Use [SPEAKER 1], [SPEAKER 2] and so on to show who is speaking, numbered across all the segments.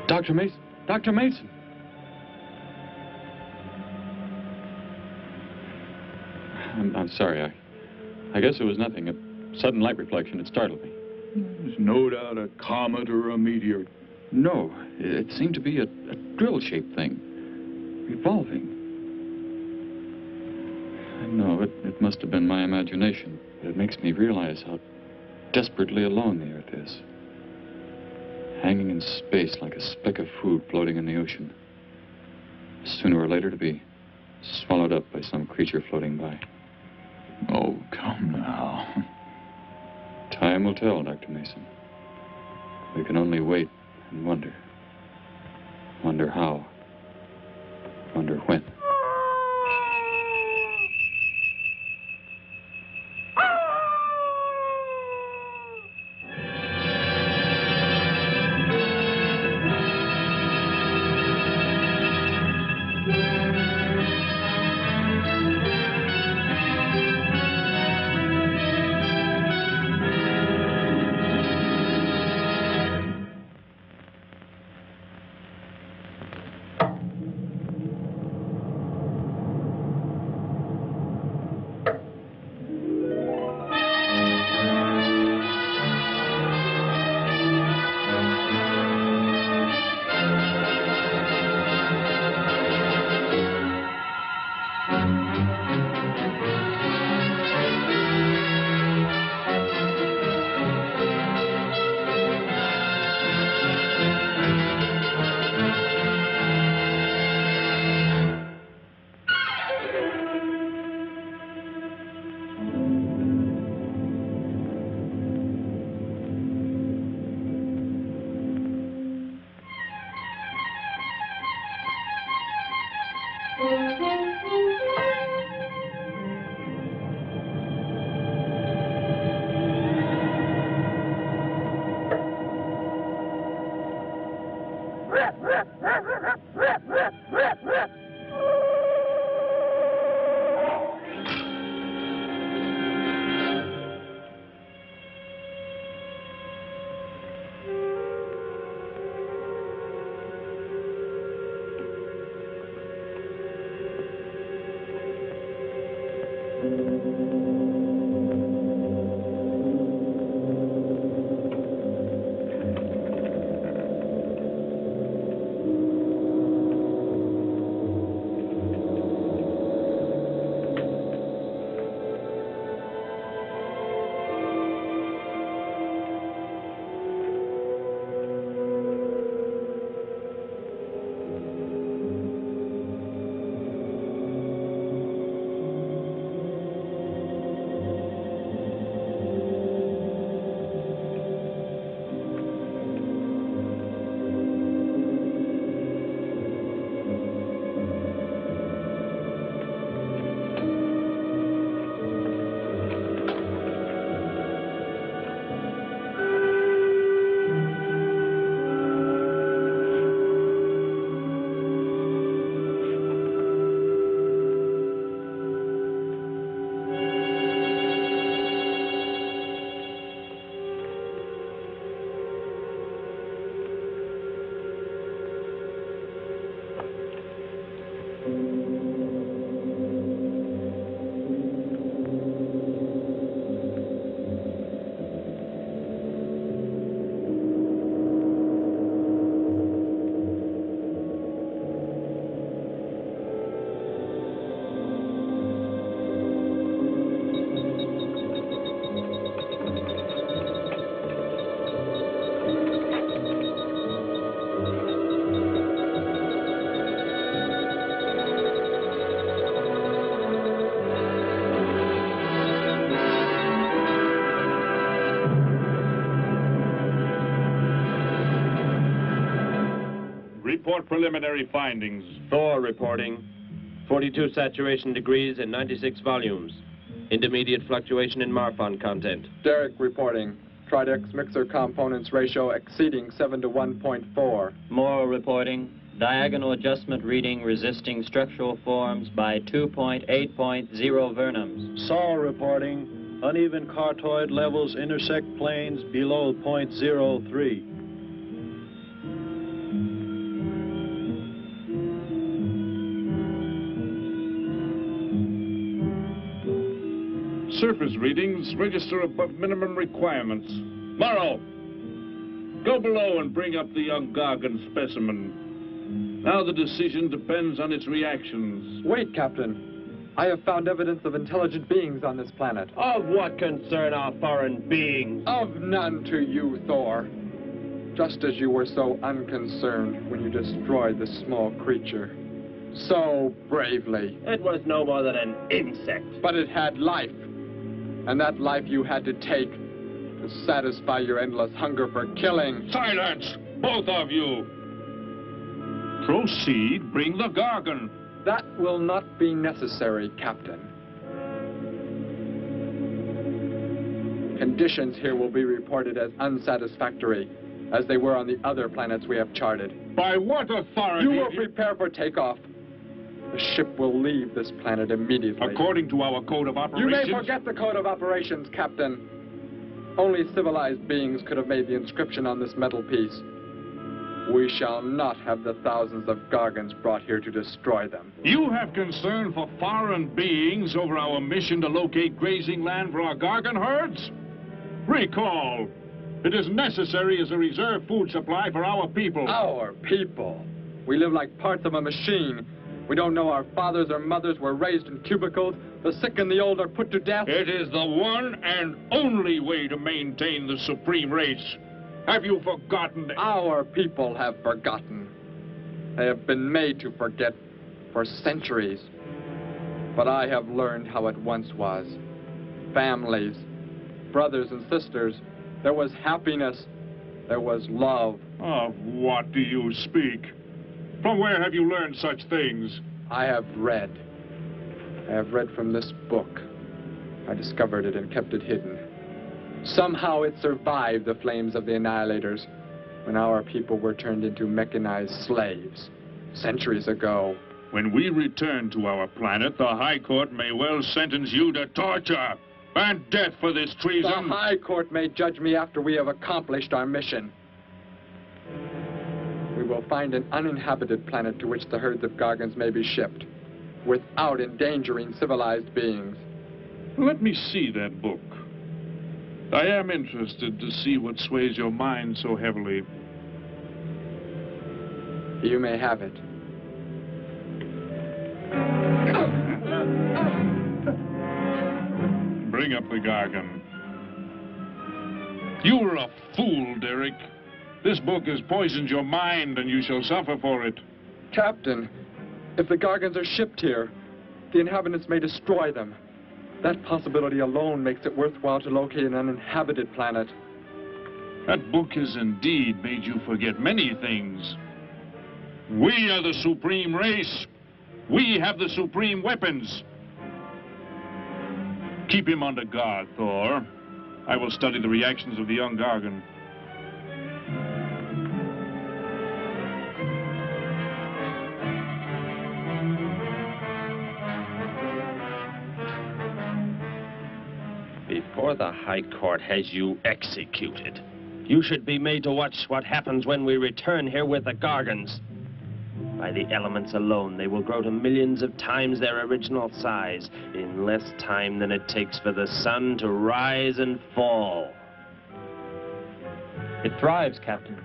[SPEAKER 1] Dr. Mason! Dr. Mason! I'm sorry. I guess it was nothing. A sudden light reflection. It startled me.
[SPEAKER 2] There's no doubt a comet or a meteor.
[SPEAKER 1] No, it seemed to be a drill-shaped thing. Revolving. I know, it must have been my imagination. But it makes me realize how desperately alone the Earth is. Hanging in space like a speck of food floating in the ocean. Sooner or later to be swallowed up by some creature floating by.
[SPEAKER 2] Oh, come now.
[SPEAKER 1] Time will tell, Dr. Mason. We can only wait and wonder. Wonder how. Wonder when.
[SPEAKER 3] Report preliminary findings.
[SPEAKER 4] Thor reporting. 42 saturation degrees and 96 volumes. Intermediate fluctuation in Marfan content.
[SPEAKER 5] Derek reporting. Tridex mixer components ratio exceeding 7 to 1.4.
[SPEAKER 6] Moore reporting. Diagonal adjustment reading resisting structural forms by 2.8.0 vernums.
[SPEAKER 7] Saul reporting. Uneven cartoid levels intersect planes below .03.
[SPEAKER 3] Surface readings register above minimum requirements. Morrow, go below and bring up the young Gargon specimen. Now the decision depends on its reactions.
[SPEAKER 5] Wait, Captain. I have found evidence of intelligent beings on this planet.
[SPEAKER 4] Of what concern are foreign beings?
[SPEAKER 5] Of none to you, Thor. Just as you were so unconcerned when you destroyed the small creature. So bravely.
[SPEAKER 4] It was no more than an insect.
[SPEAKER 5] But it had life. And that life you had to take to satisfy your endless hunger for killing.
[SPEAKER 3] Silence, both of you! Proceed, bring the Gargon.
[SPEAKER 5] That will not be necessary, Captain. Conditions here will be reported as unsatisfactory, as they were on the other planets we have charted.
[SPEAKER 3] By what authority?
[SPEAKER 5] You will prepare for takeoff. The ship will leave this planet immediately.
[SPEAKER 3] According to our code of operations...
[SPEAKER 5] You may forget the code of operations, Captain. Only civilized beings could have made the inscription on this metal piece. We shall not have the thousands of Gargons brought here to destroy them.
[SPEAKER 3] You have concern for foreign beings over our mission to locate grazing land for our Gargon herds? Recall, it is necessary as a reserve food supply for our people.
[SPEAKER 5] Our people? We live like parts of a machine. We don't know our fathers or mothers were raised in cubicles. The sick and the old are put to death.
[SPEAKER 3] It is the one and only way to maintain the supreme race. Have you forgotten?
[SPEAKER 5] Our people have forgotten. They have been made to forget for centuries. But I have learned how it once was. Families, brothers and sisters. There was happiness. There was love.
[SPEAKER 3] Of what do you speak? From where have you learned such things?
[SPEAKER 5] I have read. I have read from this book. I discovered it and kept it hidden. Somehow it survived the flames of the Annihilators when our people were turned into mechanized slaves centuries ago.
[SPEAKER 3] When we return to our planet, the High Court may well sentence you to torture and death for this treason.
[SPEAKER 5] The High Court may judge me after we have accomplished our mission. We will find an uninhabited planet to which the herds of Gargons may be shipped, without endangering civilized beings.
[SPEAKER 3] Let me see that book. I am interested to see what sways your mind so heavily.
[SPEAKER 5] You may have it.
[SPEAKER 3] Bring up the Gargon. You were a fool, Derek. This book has poisoned your mind, and you shall suffer for it.
[SPEAKER 5] Captain, if the Gargons are shipped here, the inhabitants may destroy them. That possibility alone makes it worthwhile to locate an uninhabited planet.
[SPEAKER 3] That book has indeed made you forget many things. We are the supreme race. We have the supreme weapons. Keep him under guard, Thor. I will study the reactions of the young Gargon.
[SPEAKER 4] Before the High Court has you executed, you should be made to watch what happens when we return here with the Gargons. By the elements alone, they will grow to millions of times their original size in less time than it takes for the sun to rise and fall.
[SPEAKER 6] It thrives, Captain.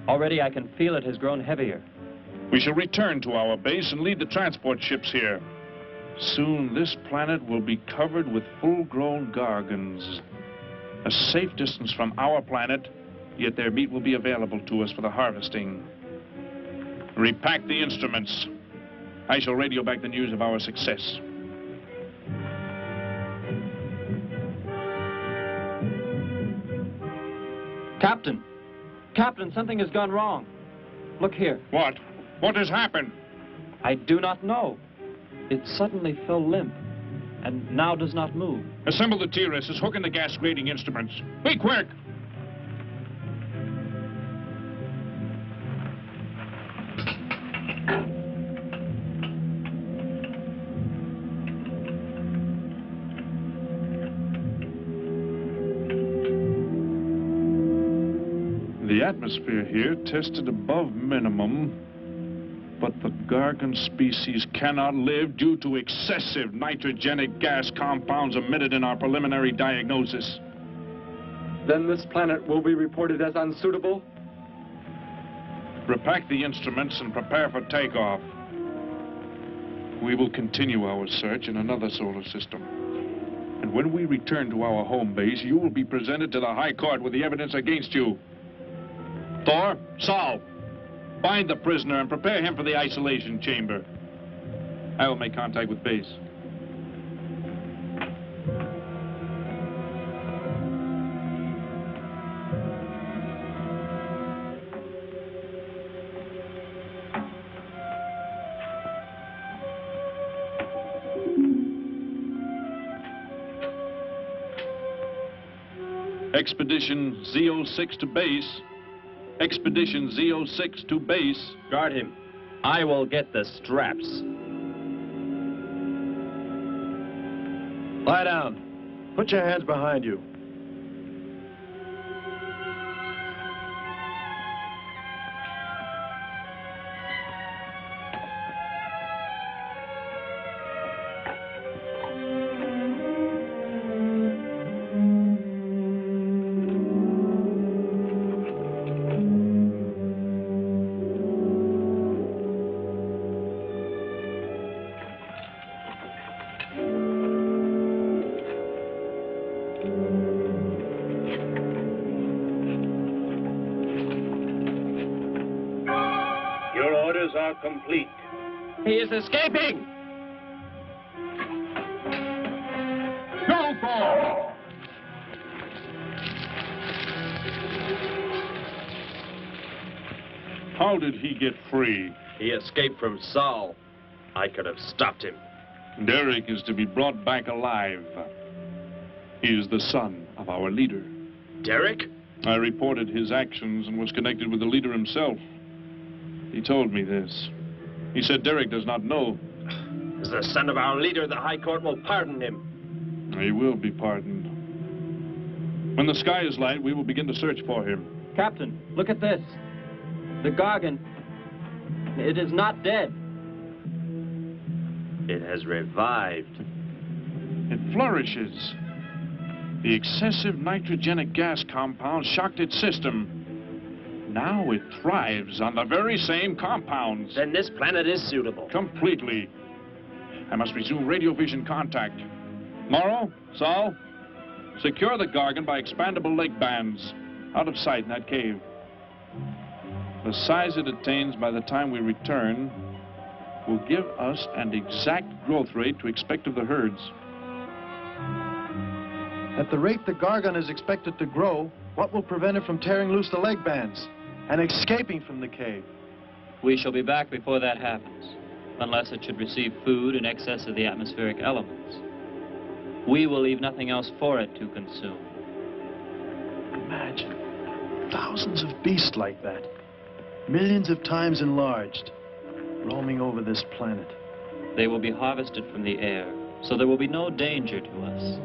[SPEAKER 6] Already I can feel it has grown heavier.
[SPEAKER 3] We shall return to our base and lead the transport ships here. Soon this planet will be covered with full-grown Gargons. A safe distance from our planet, yet their meat will be available to us for the harvesting. Repack the instruments. I shall radio back the news of our success.
[SPEAKER 6] Captain! Captain, something has gone wrong. Look here.
[SPEAKER 3] What? What has happened?
[SPEAKER 6] I do not know. It suddenly fell limp, and now does not move.
[SPEAKER 3] Assemble the TRSs, hook in the gas grading instruments. Be quick! The atmosphere here tested above minimum. But the Gargon species cannot live due to excessive nitrogenic gas compounds emitted in our preliminary diagnosis.
[SPEAKER 5] Then this planet will be reported as unsuitable?
[SPEAKER 3] Repack the instruments and prepare for takeoff. We will continue our search in another solar system. And when we return to our home base, you will be presented to the High Court with the evidence against you. Thor, Saul, bind the prisoner and prepare him for the isolation chamber. I will make contact with base. Expedition Z06 to base. Expedition Z06 to base.
[SPEAKER 4] Guard him. I will get the straps.
[SPEAKER 7] Lie down. Put your hands behind you.
[SPEAKER 8] Complete.
[SPEAKER 4] He is escaping!
[SPEAKER 3] Go for! How did he get free?
[SPEAKER 4] He escaped from Saul. I could have stopped him.
[SPEAKER 3] Derek is to be brought back alive. He is the son of our leader.
[SPEAKER 4] Derek?
[SPEAKER 3] I reported his actions and was connected with the leader himself. He told me this. He said Derek does not know.
[SPEAKER 4] As the son of our leader, the High Court will pardon him.
[SPEAKER 3] He will be pardoned. When the sky is light, we will begin to search for him.
[SPEAKER 6] Captain, look at this. The Gargon. It is not dead.
[SPEAKER 4] It has revived.
[SPEAKER 3] It flourishes. The excessive nitrogenic gas compound shocked its system. Now it thrives on the very same compounds.
[SPEAKER 4] Then this planet is suitable.
[SPEAKER 3] Completely. I must resume radio vision contact. Morrow, Saul, secure the Gargon by expandable leg bands. Out of sight in that cave. The size it attains by the time we return will give us an exact growth rate to expect of the herds.
[SPEAKER 7] At the rate the Gargon is expected to grow, what will prevent it from tearing loose the leg bands and escaping from the cave?
[SPEAKER 6] We shall be back before that happens, unless it should receive food in excess of the atmospheric elements. We will leave nothing else for it to consume.
[SPEAKER 7] Imagine thousands of beasts like that, millions of times enlarged, roaming over this planet.
[SPEAKER 6] They will be harvested from the air, so there will be no danger to us.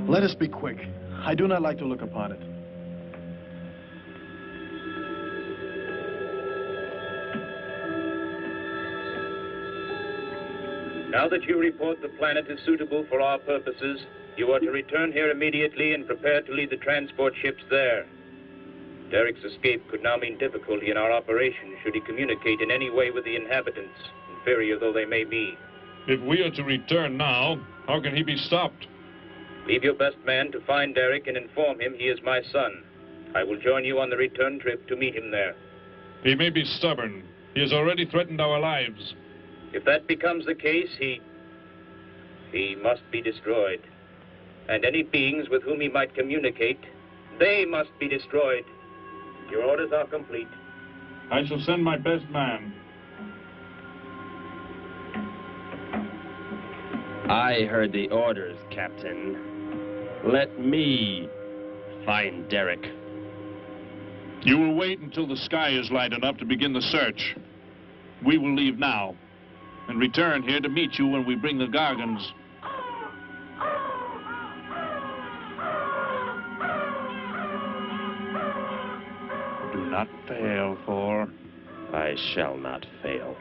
[SPEAKER 7] Let us be quick. I do not like to look upon it.
[SPEAKER 8] Now that you report the planet is suitable for our purposes, you are to return here immediately and prepare to lead the transport ships there. Derek's escape could now mean difficulty in our operation should he communicate in any way with the inhabitants, inferior though they may be.
[SPEAKER 3] If we are to return now, how can he be stopped?
[SPEAKER 8] Leave your best man to find Derek and inform him he is my son. I will join you on the return trip to meet him there.
[SPEAKER 3] He may be stubborn. He has already threatened our lives.
[SPEAKER 8] If that becomes the case, he must be destroyed. And any beings with whom he might communicate, they must be destroyed. Your orders are complete.
[SPEAKER 3] I shall send my best man.
[SPEAKER 4] I heard the orders, Captain. Let me find Derek.
[SPEAKER 3] You will wait until the sky is light enough to begin the search. We will leave now and return here to meet you when we bring the Gargons. Do not fail, Thor.
[SPEAKER 4] I shall not fail.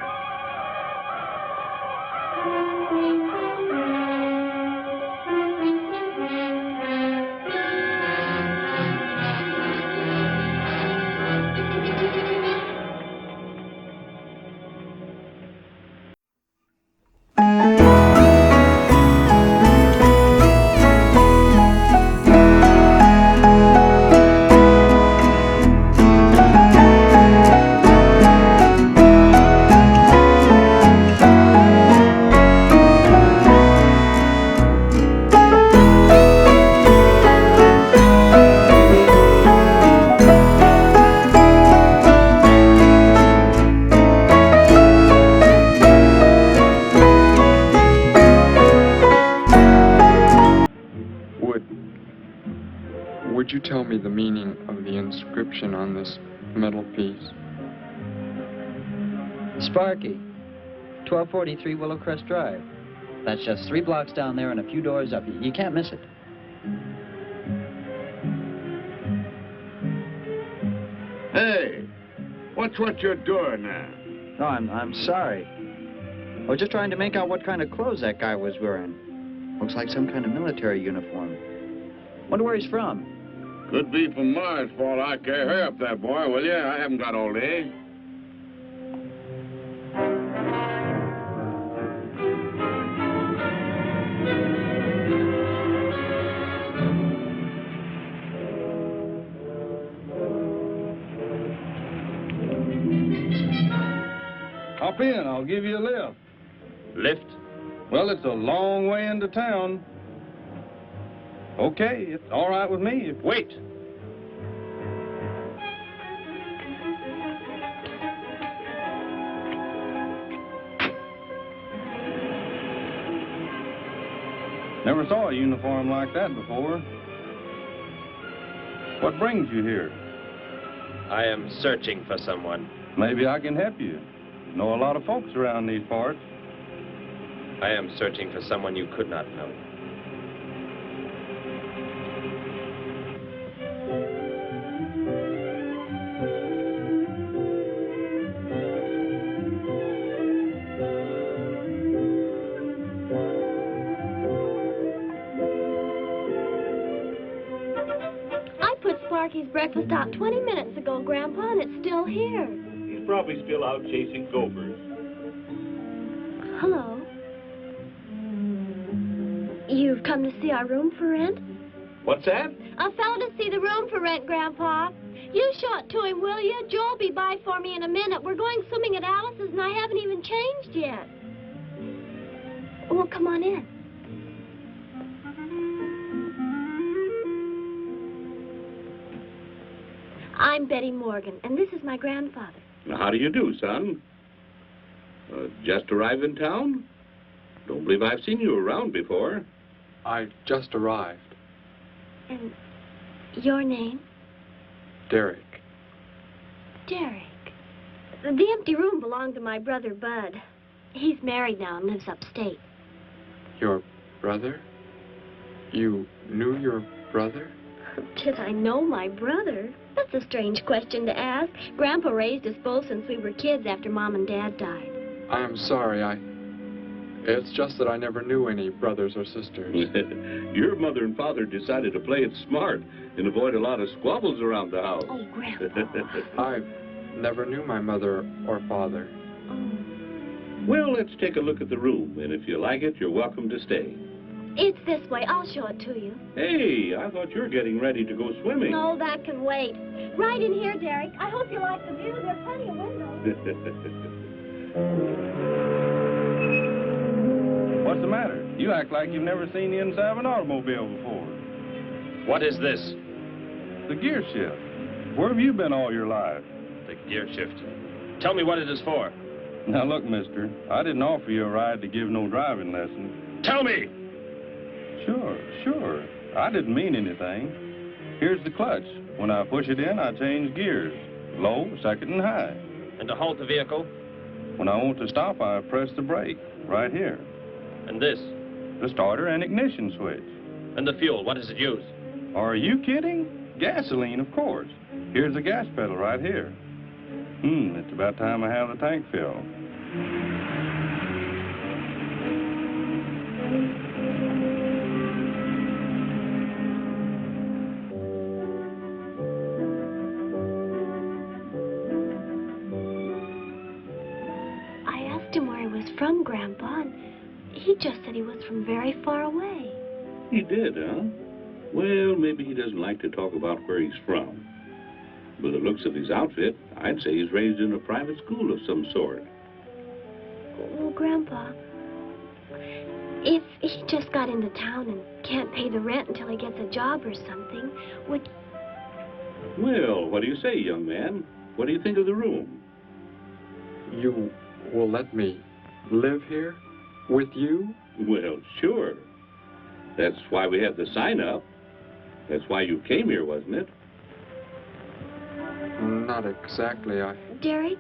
[SPEAKER 5] Would you tell me the meaning of the inscription on this metal piece?
[SPEAKER 9] Sparky, 1243 Willowcrest Drive. That's just 3 blocks down there and a few doors up. You can't miss it.
[SPEAKER 2] Hey, what's what you're doing there?
[SPEAKER 9] No, I'm sorry. I was just trying to make out what kind of clothes that guy was wearing. Looks like some kind of military uniform. Wonder where he's from.
[SPEAKER 2] Could be from Mars, for all I care. Hurry up there, boy, will you? I haven't got all day.
[SPEAKER 10] Hop in, I'll give you a lift.
[SPEAKER 4] Lift?
[SPEAKER 10] Well, it's a long way into town. Okay, it's all right with me.
[SPEAKER 4] Wait.
[SPEAKER 10] Never saw a uniform like that before. What brings you here?
[SPEAKER 4] I am searching for someone.
[SPEAKER 10] Maybe I can help you. Know a lot of folks around these parts.
[SPEAKER 4] I am searching for someone you could not know.
[SPEAKER 11] Sparky's breakfast out 20 minutes ago, Grandpa, and it's still here.
[SPEAKER 8] He's probably still out chasing gophers.
[SPEAKER 11] Hello. You've come to see our room for rent?
[SPEAKER 8] What's that?
[SPEAKER 11] A fellow to see the room for rent, Grandpa. You show it to him, will you? Joe'll be by for me in a minute. We're going swimming at Alice's, and I haven't even changed yet. Well, come on in. I'm Betty Morgan, and this is my grandfather.
[SPEAKER 12] How do you do, son? Just arrived in town? Don't believe I've seen you around before.
[SPEAKER 5] I just arrived.
[SPEAKER 11] And your name?
[SPEAKER 5] Derek.
[SPEAKER 11] Derek. The empty room belonged to my brother, Bud. He's married now and lives upstate.
[SPEAKER 5] Your brother? You knew your brother?
[SPEAKER 11] Did I know my brother? That's a strange question to ask. Grandpa raised us both since we were kids after Mom and Dad died.
[SPEAKER 5] I'm sorry, It's just that I never knew any brothers or sisters.
[SPEAKER 12] Your mother and father decided to play it smart and avoid a lot of squabbles around the house.
[SPEAKER 11] Oh, Grandpa.
[SPEAKER 5] I never knew my mother or father.
[SPEAKER 11] Oh.
[SPEAKER 12] Well, let's take a look at the room, and if you like it, you're welcome to stay.
[SPEAKER 11] It's this way. I'll show it to you.
[SPEAKER 12] Hey, I thought you were getting ready to go swimming.
[SPEAKER 11] No, that can wait. Right in here, Derek. I hope you like the view. There are plenty of windows.
[SPEAKER 10] What's the matter? You act like you've never seen the inside of an automobile before.
[SPEAKER 4] What is this?
[SPEAKER 10] The gear shift. Where have you been all your life?
[SPEAKER 4] The gear shift. Tell me what it is for.
[SPEAKER 10] Now, look, mister, I didn't offer you a ride to give no driving lesson.
[SPEAKER 4] Tell me!
[SPEAKER 10] Sure. I didn't mean anything. Here's the clutch. When I push it in, I change gears. Low, second, and high.
[SPEAKER 4] And to halt the vehicle?
[SPEAKER 10] When I want to stop, I press the brake, right here.
[SPEAKER 4] And this?
[SPEAKER 10] The starter and ignition switch.
[SPEAKER 4] And the fuel, what does it use?
[SPEAKER 10] Are you kidding? Gasoline, of course. Here's the gas pedal right here. It's about time I have the tank filled.
[SPEAKER 11] I asked him where he was from, Grandpa, and he just said he was from very far away.
[SPEAKER 12] He did, huh? Well, maybe he doesn't like to talk about where he's from. By the looks of his outfit, I'd say he's raised in a private school of some sort.
[SPEAKER 11] Well, Grandpa, if he just got into town and can't pay the rent until he gets a job or something, would...
[SPEAKER 12] Well, what do you say, young man? What do you think of the room?
[SPEAKER 5] You will let me live here with you?
[SPEAKER 12] Well, sure. That's why we have the sign up. That's why you came here, wasn't it?
[SPEAKER 5] Not exactly,
[SPEAKER 11] Derek,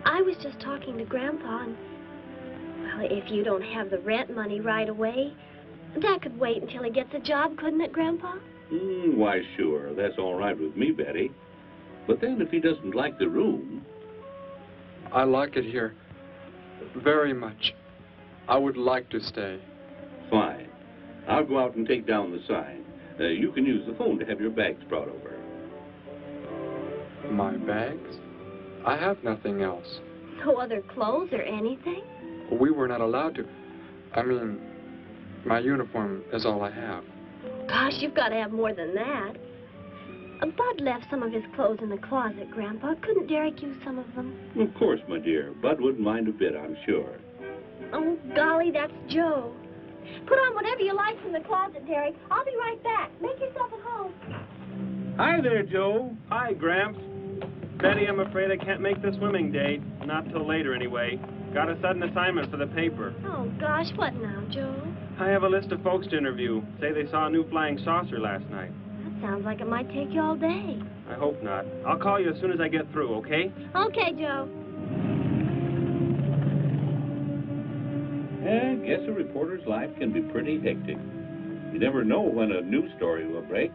[SPEAKER 11] I was just talking to Grandpa, and... Well, if you don't have the rent money right away, that could wait until he gets a job, couldn't it, Grandpa?
[SPEAKER 12] Why, sure. That's all right with me, Betty. But then if he doesn't like the room...
[SPEAKER 5] I like it here very much. I would like to stay.
[SPEAKER 12] Fine. I'll go out and take down the sign. You can use the phone to have your bags brought over.
[SPEAKER 5] My bags? I have nothing else.
[SPEAKER 11] No other clothes or anything?
[SPEAKER 5] We were not allowed to. I mean, my uniform is all I have.
[SPEAKER 11] Gosh, you've got to have more than that. Bud left some of his clothes in the closet, Grandpa. Couldn't Derek use some of them?
[SPEAKER 12] Of course, my dear. Bud wouldn't mind a bit, I'm sure.
[SPEAKER 11] Oh, golly, that's Joe. Put on whatever you like from the closet, Derek. I'll be right back. Make yourself at home.
[SPEAKER 13] Hi there, Joe. Hi, Gramps. Betty, I'm afraid I can't make the swimming date. Not till later, anyway. Got a sudden assignment for the paper.
[SPEAKER 11] Oh, gosh, what now, Joe?
[SPEAKER 13] I have a list of folks to interview. Say they saw a new flying saucer last night.
[SPEAKER 11] That sounds like it might take you all day.
[SPEAKER 13] I hope not. I'll call you as soon as I get through, okay?
[SPEAKER 11] Okay, Joe.
[SPEAKER 12] I guess a reporter's life can be pretty hectic. You never know when a news story will break.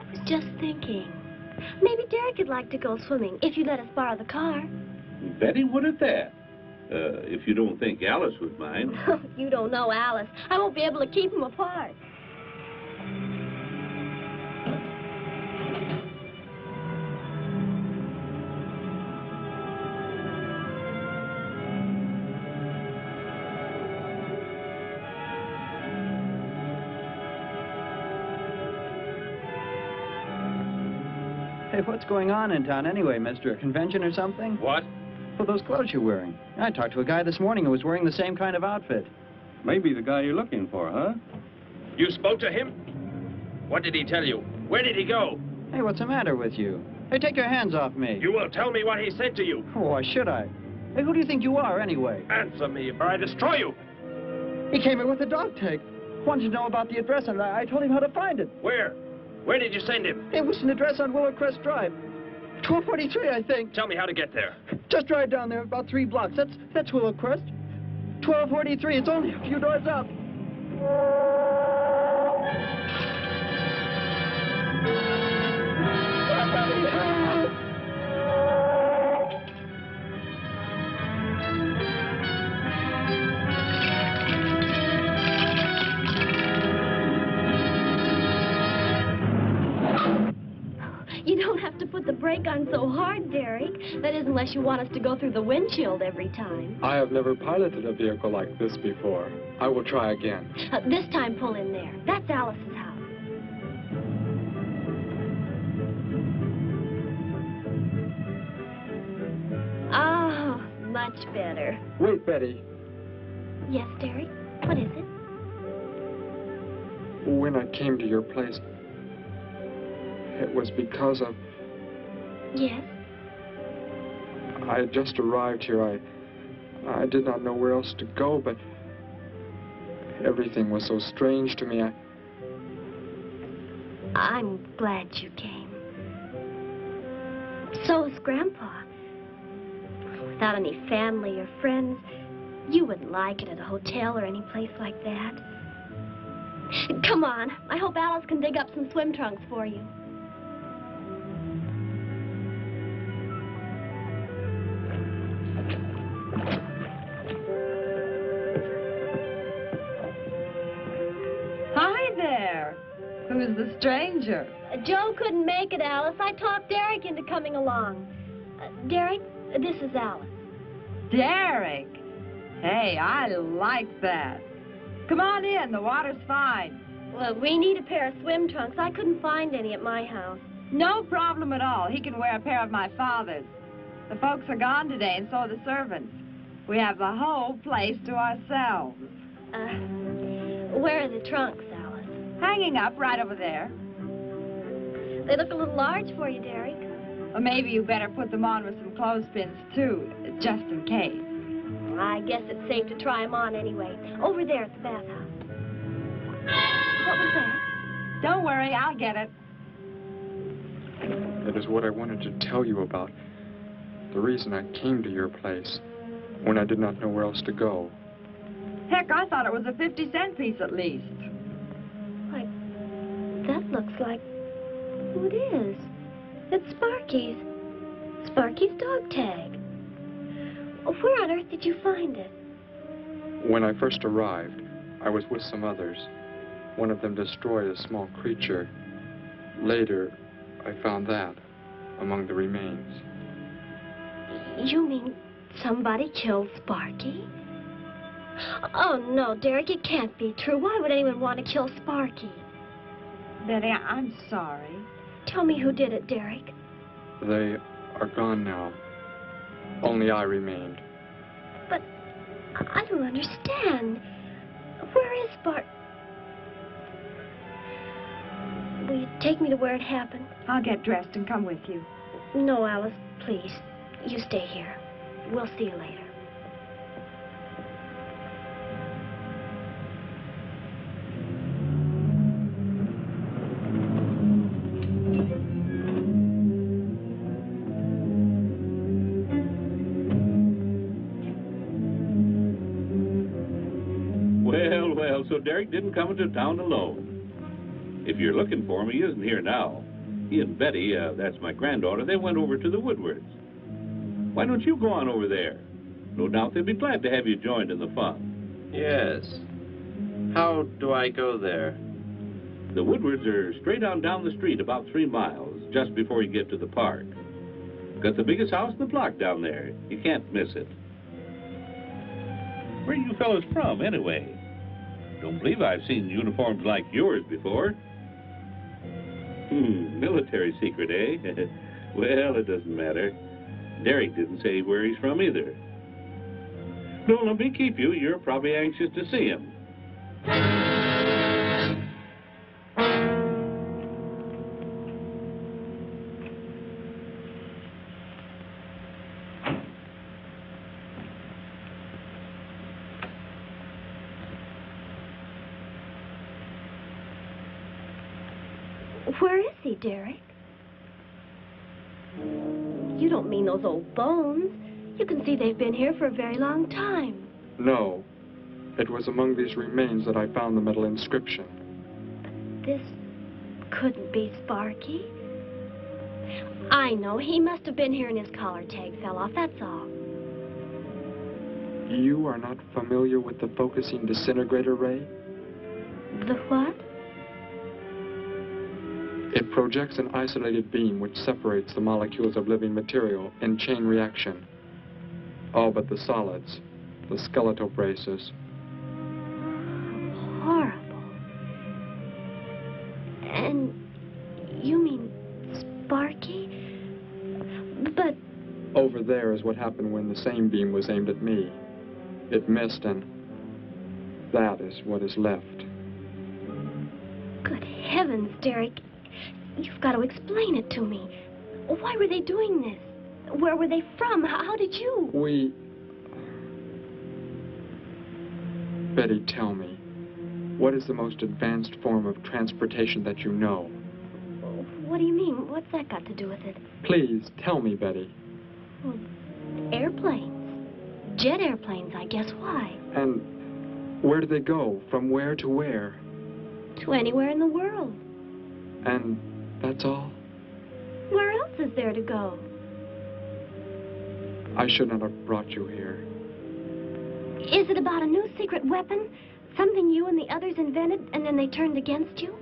[SPEAKER 11] I was just thinking. Maybe Derek would like to go swimming if you let us borrow the car.
[SPEAKER 12] Betty would at that. If you don't think Alice would mind.
[SPEAKER 11] You don't know Alice. I won't be able to keep them apart.
[SPEAKER 9] Hey, what's going on in town anyway, mister? A convention or something?
[SPEAKER 4] What?
[SPEAKER 9] Well, those clothes you're wearing. I talked to a guy this morning who was wearing the same kind of outfit.
[SPEAKER 10] Maybe the guy you're looking for, huh?
[SPEAKER 4] You spoke to him? What did he tell you? Where did he go?
[SPEAKER 9] Hey, what's the matter with you? Hey, take your hands off me.
[SPEAKER 4] You will tell me what he said to you.
[SPEAKER 9] Oh, why should I? Hey, who do you think you are, anyway?
[SPEAKER 4] Answer me, or I destroy you.
[SPEAKER 9] He came in with a dog tag. Wanted to know about the address, and I told him how to find it.
[SPEAKER 4] Where? Where did you send him?
[SPEAKER 9] It was an address on Willow Crest Drive. 1243, I think.
[SPEAKER 4] Tell me how to get there.
[SPEAKER 9] Just drive down there about 3 blocks. That's Willow Crest. 1243. It's only a few doors up.
[SPEAKER 11] You don't have to put the brake on so hard, Derek. That is, unless you want us to go through the windshield every time.
[SPEAKER 5] I have never piloted a vehicle like this before. I will try again.
[SPEAKER 11] This time, pull in there. That's Alice's house. Oh, much better.
[SPEAKER 5] Wait, Betty.
[SPEAKER 11] Yes, Derek? What is it?
[SPEAKER 5] When I came to your place, it was because of...
[SPEAKER 11] Yes?
[SPEAKER 5] I had just arrived here. I did not know where else to go, but everything was so strange to me.
[SPEAKER 11] I'm glad you came. So is Grandpa. Without any family or friends, you wouldn't like it at a hotel or any place like that. Come on. I hope Alice can dig up some swim trunks for you.
[SPEAKER 14] was the stranger?
[SPEAKER 11] Joe couldn't make it, Alice. I talked Derek into coming along. Derek, this is Alice.
[SPEAKER 14] Derek? Hey, I like that. Come on in, the water's fine.
[SPEAKER 11] Well, we need a pair of swim trunks. I couldn't find any at my house.
[SPEAKER 14] No problem at all. He can wear a pair of my father's. The folks are gone today, and so are the servants. We have the whole place to ourselves.
[SPEAKER 11] Where are the trunks, Alice?
[SPEAKER 14] Hanging up right over there.
[SPEAKER 11] They look a little large for you, Derek.
[SPEAKER 14] Or maybe you better put them on with some clothespins, too, just in case.
[SPEAKER 11] I guess it's safe to try them on anyway. Over there at the bathhouse. What was that?
[SPEAKER 14] Don't worry, I'll get it.
[SPEAKER 5] It is what I wanted to tell you about. The reason I came to your place when I did not know where else to go.
[SPEAKER 14] Heck, I thought it was a 50-cent piece at least.
[SPEAKER 11] Why, that looks like who it is. It's Sparky's. Sparky's dog tag. Where on earth did you find it?
[SPEAKER 5] When I first arrived, I was with some others. One of them destroyed a small creature. Later, I found that among the remains.
[SPEAKER 11] You mean somebody killed Sparky? Oh, no, Derek, it can't be true. Why would anyone want to kill Sparky?
[SPEAKER 14] Betty, I'm sorry.
[SPEAKER 11] Tell me who did it, Derek.
[SPEAKER 5] They are gone now. Only I remained.
[SPEAKER 11] But I don't understand. Where is Sparky? Will you take me to where it happened?
[SPEAKER 14] I'll get dressed and come with you.
[SPEAKER 11] No, Alice, please. You stay here. We'll see you later.
[SPEAKER 12] Well, so Derek didn't come into town alone. If you're looking for him, he isn't here now. He and Betty, that's my granddaughter, they went over to the Woodwards. Why don't you go on over there? No doubt they'd be glad to have you joined in the fun.
[SPEAKER 15] Yes. How do I go there?
[SPEAKER 12] The Woodwards are straight on down the street about 3 miles, just before you get to the park. Got the biggest house in the block down there. You can't miss it. Where are you fellas from, anyway? Don't believe I've seen uniforms like yours before. Military secret, eh? Well, it doesn't matter. Derek didn't say where he's from either. Don't let me keep you. You're probably anxious to see him.
[SPEAKER 11] Where is he, Derek? You don't mean those old bones. You can see they've been here for a very long time.
[SPEAKER 5] No. It was among these remains that I found the metal inscription.
[SPEAKER 11] But this couldn't be Sparky. I know. He must have been here and his collar tag fell off, that's all.
[SPEAKER 5] You are not familiar with the focusing disintegrator ray?
[SPEAKER 11] The what?
[SPEAKER 5] It projects an isolated beam which separates the molecules of living material in chain reaction. All but the solids, the skeletal braces.
[SPEAKER 11] Horrible. And you mean Sparky? But...
[SPEAKER 5] Over there is what happened when the same beam was aimed at me. It missed, and that is what is left.
[SPEAKER 11] Good heavens, Derek. You've got to explain it to me. Why were they doing this? Where were they from? How did you?
[SPEAKER 5] Betty, tell me, what is the most advanced form of transportation that you know?
[SPEAKER 11] What do you mean? What's that got to do with it?
[SPEAKER 5] Please, tell me, Betty.
[SPEAKER 11] Well, airplanes. Jet airplanes, I guess. Why?
[SPEAKER 5] And where do they go? From where to where?
[SPEAKER 11] To anywhere in the world.
[SPEAKER 5] And that's all?
[SPEAKER 11] Where else is there to go?
[SPEAKER 5] I should not have brought you here.
[SPEAKER 11] Is it about a new secret weapon? Something you and the others invented and then they turned against you?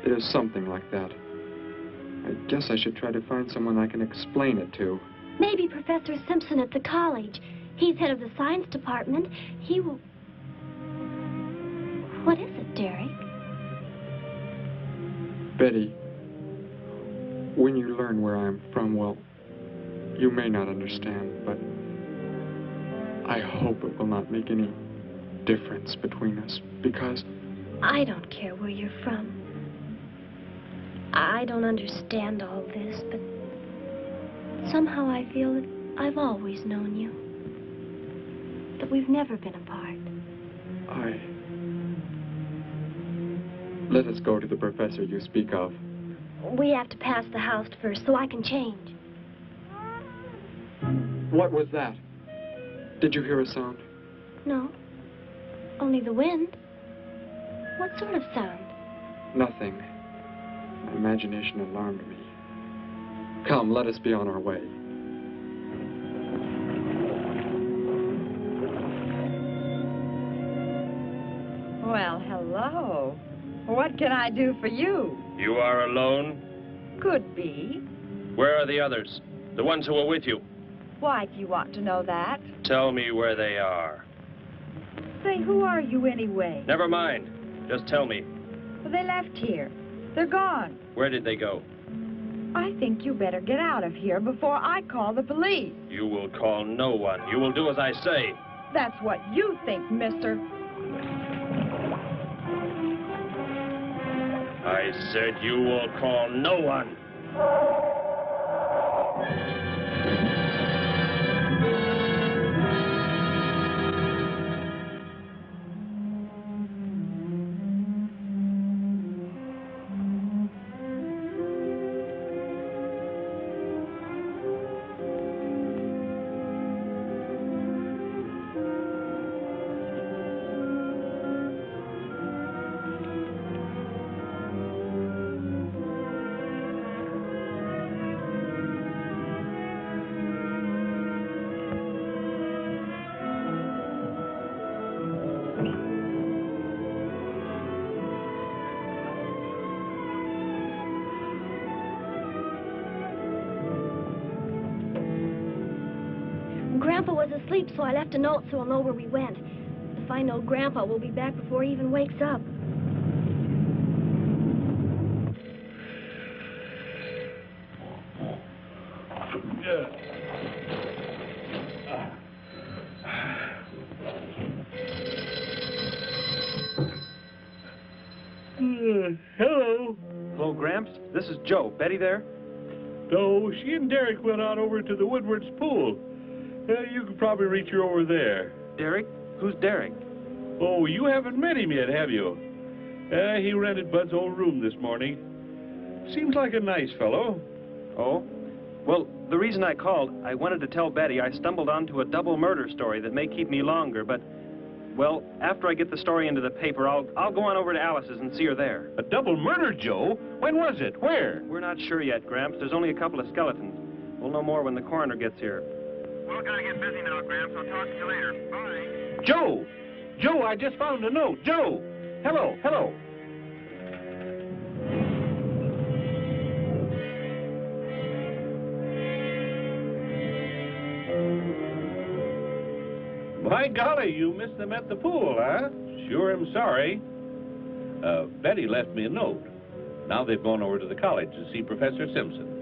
[SPEAKER 5] It is something like that. I guess I should try to find someone I can explain it to.
[SPEAKER 11] Maybe Professor Simpson at the college. He's head of the science department. He will... What is it, Derek?
[SPEAKER 5] Betty, when you learn where I'm from, well, you may not understand, but I hope it will not make any difference between us, because...
[SPEAKER 11] I don't care where you're from. I don't understand all this, but somehow I feel that I've always known you. That we've never been apart.
[SPEAKER 5] Let us go to the professor you speak of.
[SPEAKER 11] We have to pass the house first so I can change.
[SPEAKER 5] What was that? Did you hear a sound?
[SPEAKER 11] No. Only the wind. What sort of sound?
[SPEAKER 5] Nothing. My imagination alarmed me. Come, let us be on our way.
[SPEAKER 14] Well, hello. What can I do for you?
[SPEAKER 4] You are alone?
[SPEAKER 14] Could be.
[SPEAKER 4] Where are the others? The ones who were with you?
[SPEAKER 14] Why do you want to know that?
[SPEAKER 4] Tell me where they are.
[SPEAKER 14] Say, who are you anyway?
[SPEAKER 4] Never mind. Just tell me.
[SPEAKER 14] Well, they left here. They're gone.
[SPEAKER 4] Where did they go?
[SPEAKER 14] I think you better get out of here before I call the police.
[SPEAKER 4] You will call no one. You will do as I say.
[SPEAKER 14] That's what you think, mister.
[SPEAKER 4] I said you will call no one.
[SPEAKER 11] Grandpa was asleep, so I left a note so he'll know where we went. If I know Grandpa will be back before he even wakes up.
[SPEAKER 12] Hello.
[SPEAKER 7] Hello, Gramps. This is Joe. Betty there?
[SPEAKER 12] No, she and Derek went out over to the Woodward's pool. You could probably reach her over there.
[SPEAKER 7] Derek? Who's Derek?
[SPEAKER 12] Oh, you haven't met him yet, have you? He rented Bud's old room this morning. Seems like a nice fellow.
[SPEAKER 7] Oh? Well, the reason I called, I wanted to tell Betty I stumbled onto a double murder story that may keep me longer, but, well, after I get the story into the paper, I'll go on over to Alice's and see her there.
[SPEAKER 12] A double murder, Joe? When was it? Where?
[SPEAKER 7] We're not sure yet, Gramps. There's only a couple of skeletons. We'll know more when the coroner gets here.
[SPEAKER 13] Well, gotta get busy now, Gramps. I'll talk to you later. Bye.
[SPEAKER 12] Joe! Joe, I just found a note. Joe! Hello, hello. My golly, you missed them at the pool, huh? Sure am sorry. Betty left me a note. Now they've gone over to the college to see Professor Simpson.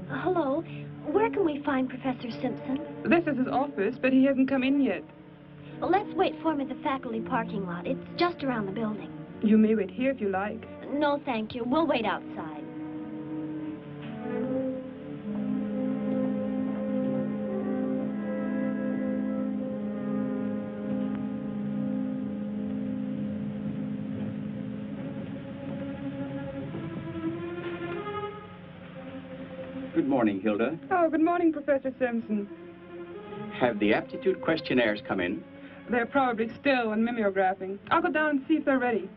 [SPEAKER 11] Hello. Where can we find Professor Simpson?
[SPEAKER 16] This is his office, but he hasn't come in yet.
[SPEAKER 11] Well, let's wait for him at the faculty parking lot. It's just around the building.
[SPEAKER 16] You may wait here if you like.
[SPEAKER 11] No, thank you. We'll wait outside.
[SPEAKER 17] Good morning, Hilda.
[SPEAKER 16] Oh, good morning, Professor Simpson.
[SPEAKER 17] Have the aptitude questionnaires come in?
[SPEAKER 16] They're probably still in mimeographing. I'll go down and see if they're ready.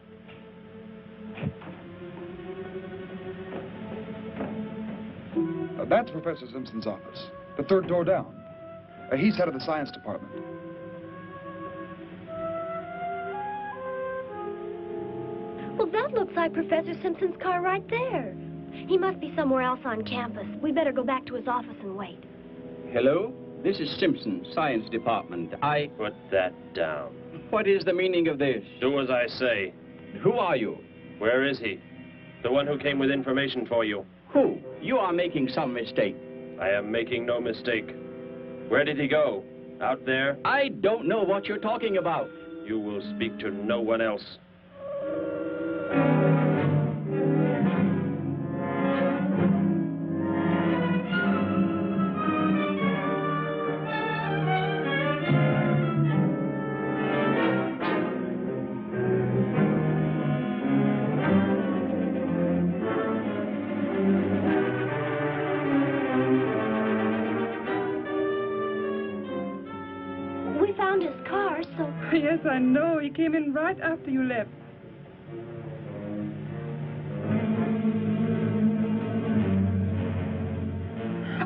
[SPEAKER 18] That's Professor Simpson's office, the third door down. He's head of the science department.
[SPEAKER 11] Well, that looks like Professor Simpson's car right there. He must be somewhere else on campus. We better go back to his office and wait.
[SPEAKER 17] Hello? This is Simpson, science department.
[SPEAKER 4] Put that down.
[SPEAKER 17] What is the meaning of this?
[SPEAKER 4] Do as I say.
[SPEAKER 17] Who are you?
[SPEAKER 4] Where is he? The one who came with information for you.
[SPEAKER 17] Who? You are making some mistake.
[SPEAKER 4] I am making no mistake. Where did he go? Out there?
[SPEAKER 17] I don't know what you're talking about.
[SPEAKER 4] You will speak to no one else.
[SPEAKER 16] Yes, I know. He came in right after you left.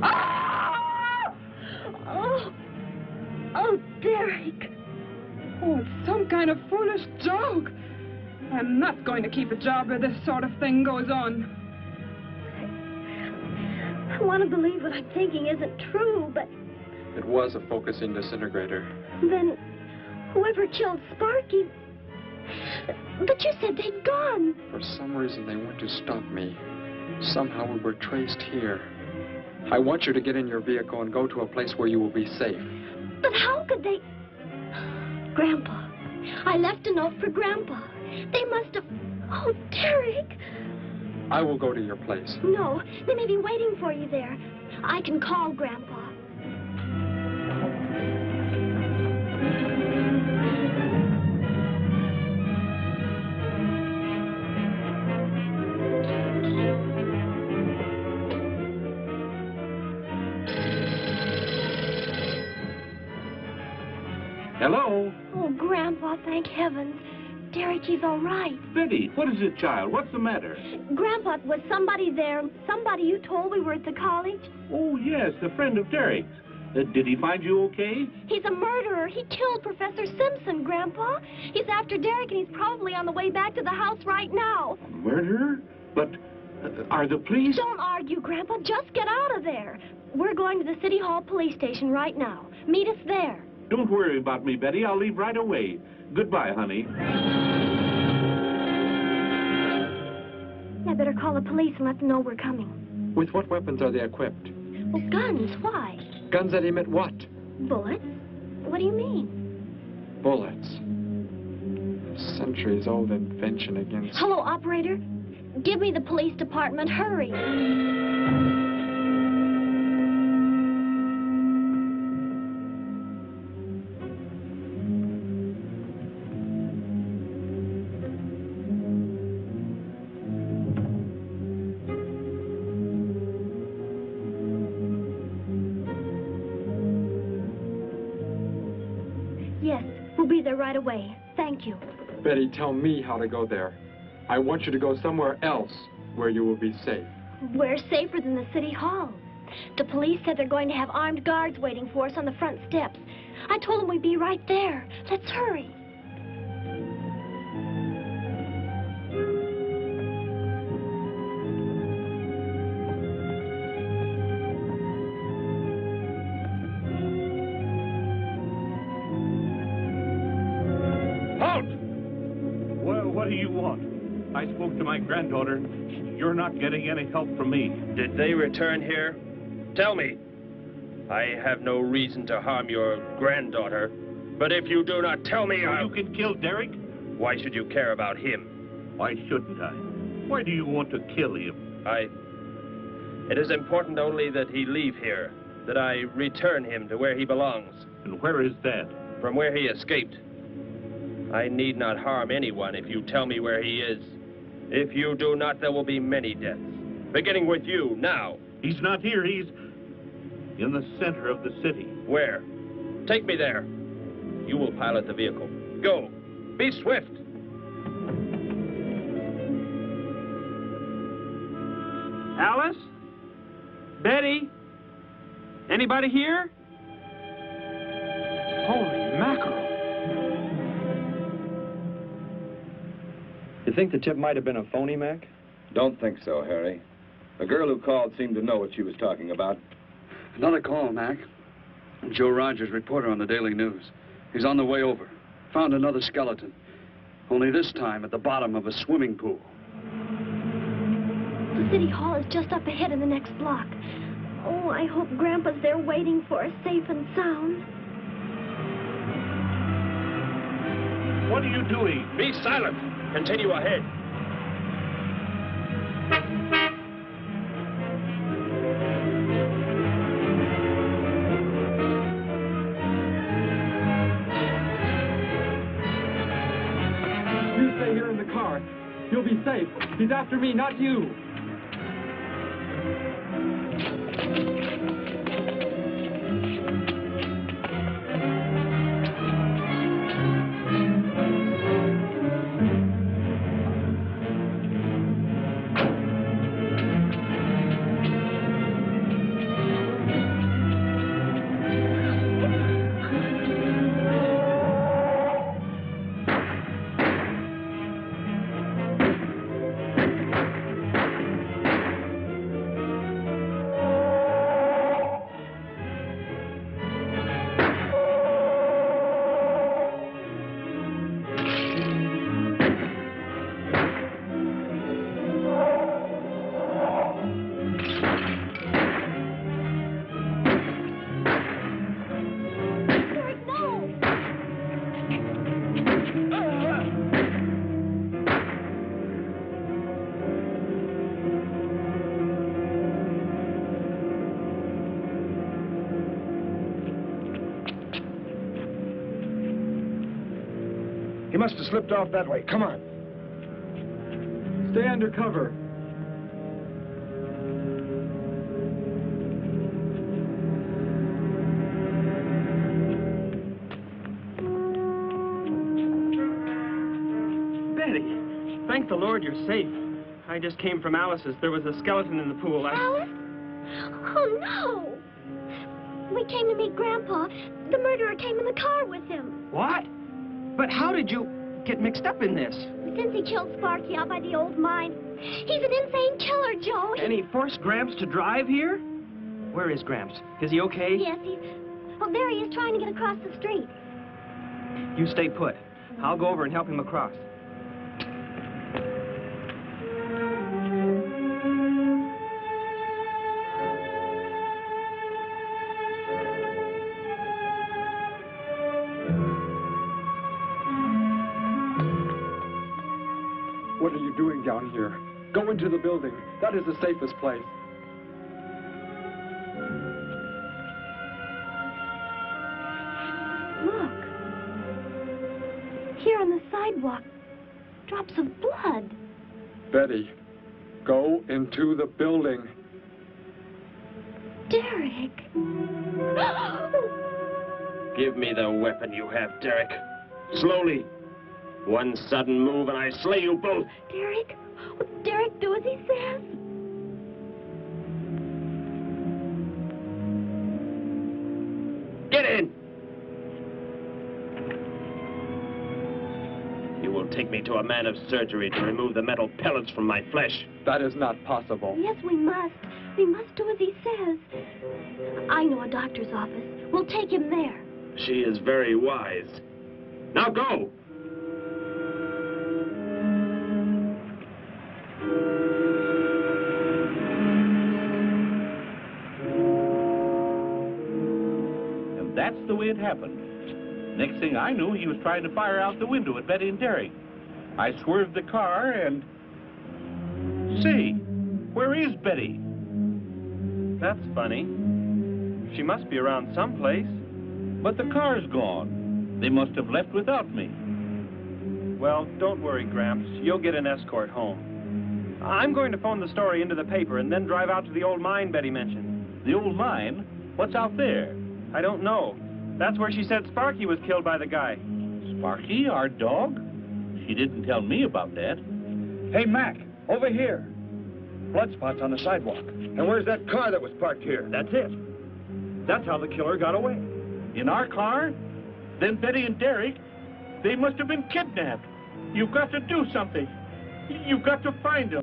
[SPEAKER 11] Ah! Oh, Derek.
[SPEAKER 16] Oh, it's some kind of foolish joke. I'm not going to keep a job where this sort of thing goes on.
[SPEAKER 11] I want to believe what I'm thinking isn't true, but...
[SPEAKER 5] It was a focusing disintegrator.
[SPEAKER 11] Then... whoever killed Sparky... But you said they'd gone.
[SPEAKER 5] For some reason, they went to stop me. Somehow we were traced here. I want you to get in your vehicle and go to a place where you will be safe.
[SPEAKER 11] But how could they... Grandpa. I left a note for Grandpa. They must have... Oh, Derek.
[SPEAKER 5] I will go to your place.
[SPEAKER 11] No, they may be waiting for you there. I can call Grandpa.
[SPEAKER 12] Hello?
[SPEAKER 11] Oh, Grandpa, thank heavens. Derek, he's all right.
[SPEAKER 12] Betty, what is it, child? What's the matter?
[SPEAKER 11] Grandpa, was somebody there? Somebody you told we were at the college?
[SPEAKER 12] Oh, yes, a friend of Derek's. Did he find you okay?
[SPEAKER 11] He's a murderer. He killed Professor Simpson, Grandpa. He's after Derek, and he's probably on the way back to the house right now.
[SPEAKER 12] A murderer? But are the police...
[SPEAKER 11] Don't argue, Grandpa. Just get out of there. We're going to the City Hall police station right now. Meet us there.
[SPEAKER 12] Don't worry about me, Betty. I'll leave right away. Goodbye, honey.
[SPEAKER 11] I better call the police and let them know we're coming.
[SPEAKER 5] With what weapons are they equipped?
[SPEAKER 11] Well, guns. Why?
[SPEAKER 5] Guns that emit what?
[SPEAKER 11] Bullets. What do you mean?
[SPEAKER 5] Bullets. A centuries-old invention against...
[SPEAKER 11] Hello, operator. Give me the police department. Hurry. We'll be there right away. Thank you.
[SPEAKER 5] Betty, tell me how to go there. I want you to go somewhere else where you will be safe.
[SPEAKER 11] We're safer than the City Hall. The police said they're going to have armed guards waiting for us on the front steps. I told them we'd be right there. Let's hurry.
[SPEAKER 12] What do you want? I spoke to my granddaughter. You're not getting any help from me.
[SPEAKER 4] Did they return here? Tell me. I have no reason to harm your granddaughter, but if you do not tell me,
[SPEAKER 12] You can kill Derek?
[SPEAKER 4] Why should you care about him?
[SPEAKER 12] Why shouldn't I? Why do you want to kill him?
[SPEAKER 4] It is important only that he leave here, that I return him to where he belongs.
[SPEAKER 12] And where is that?
[SPEAKER 4] From where he escaped. I need not harm anyone if you tell me where he is. If you do not, there will be many deaths. Beginning with you, now.
[SPEAKER 12] He's not here. He's in the center of the city.
[SPEAKER 4] Where? Take me there. You will pilot the vehicle. Go. Be swift.
[SPEAKER 13] Alice?
[SPEAKER 7] Betty? Anybody here? Holy mackerel.
[SPEAKER 19] You think the tip might have been a phony, Mac?
[SPEAKER 10] Don't think so, Harry. The girl who called seemed to know what she was talking about.
[SPEAKER 20] Another call, Mac. Joe Rogers, reporter on the Daily News. He's on the way over. Found another skeleton. Only this time at the bottom of a swimming pool.
[SPEAKER 11] The city hall is just up ahead in the next block. Oh, I hope Grandpa's there waiting for us safe and sound.
[SPEAKER 3] What are you doing?
[SPEAKER 4] Be silent. Continue ahead.
[SPEAKER 5] You stay here in the car. You'll be safe. He's after me, not you.
[SPEAKER 18] He must have slipped off that way. Come on. Stay under cover.
[SPEAKER 7] Betty, thank the Lord you're safe. I just came from Alice's. There was a skeleton in the pool.
[SPEAKER 11] Alice? Oh, no! We came to meet Grandpa. The murderer came in the car with him.
[SPEAKER 7] What? But how did you get mixed up in this?
[SPEAKER 11] Since he killed Sparky out by the old mine. He's an insane killer, Joe.
[SPEAKER 7] And he forced Gramps to drive here? Where is Gramps? Is he okay?
[SPEAKER 11] Yes, he's... Well, there he is trying to get across the street.
[SPEAKER 7] You stay put. I'll go over and help him across.
[SPEAKER 5] What are you doing down here? Go into the building. That is the safest place.
[SPEAKER 11] Look. Here on the sidewalk. Drops of blood.
[SPEAKER 20] Betty, go into the building.
[SPEAKER 11] Derek.
[SPEAKER 4] Give me the weapon you have, Derek. Slowly. One sudden move and I slay you both.
[SPEAKER 11] Derek? Will Derek do as he says?
[SPEAKER 4] Get in! You will take me to a man of surgery to remove the metal pellets from my flesh.
[SPEAKER 5] That is not possible.
[SPEAKER 11] Yes, we must. We must do as he says. I know a doctor's office. We'll take him there.
[SPEAKER 4] She is very wise. Now go!
[SPEAKER 12] That's the way it happened. Next thing I knew, he was trying to fire out the window at Betty and Derek. I swerved the car and... Say, where is Betty?
[SPEAKER 7] That's funny. She must be around someplace.
[SPEAKER 12] But the car's gone. They must have left without me.
[SPEAKER 7] Well, don't worry, Gramps. You'll get an escort home. I'm going to phone the story into the paper and then drive out to the old mine Betty mentioned.
[SPEAKER 12] The old mine? What's out there?
[SPEAKER 7] I don't know. That's where she said Sparky was killed by the guy.
[SPEAKER 12] Sparky, our dog? She didn't tell me about that.
[SPEAKER 18] Hey, Mac, over here.
[SPEAKER 19] blood spots on the sidewalk. And where's that car that was parked here?
[SPEAKER 13] That's it. That's how the killer got away. In our car? Then Betty and Derek, they must have been kidnapped. You've got to do something. You've got to find them.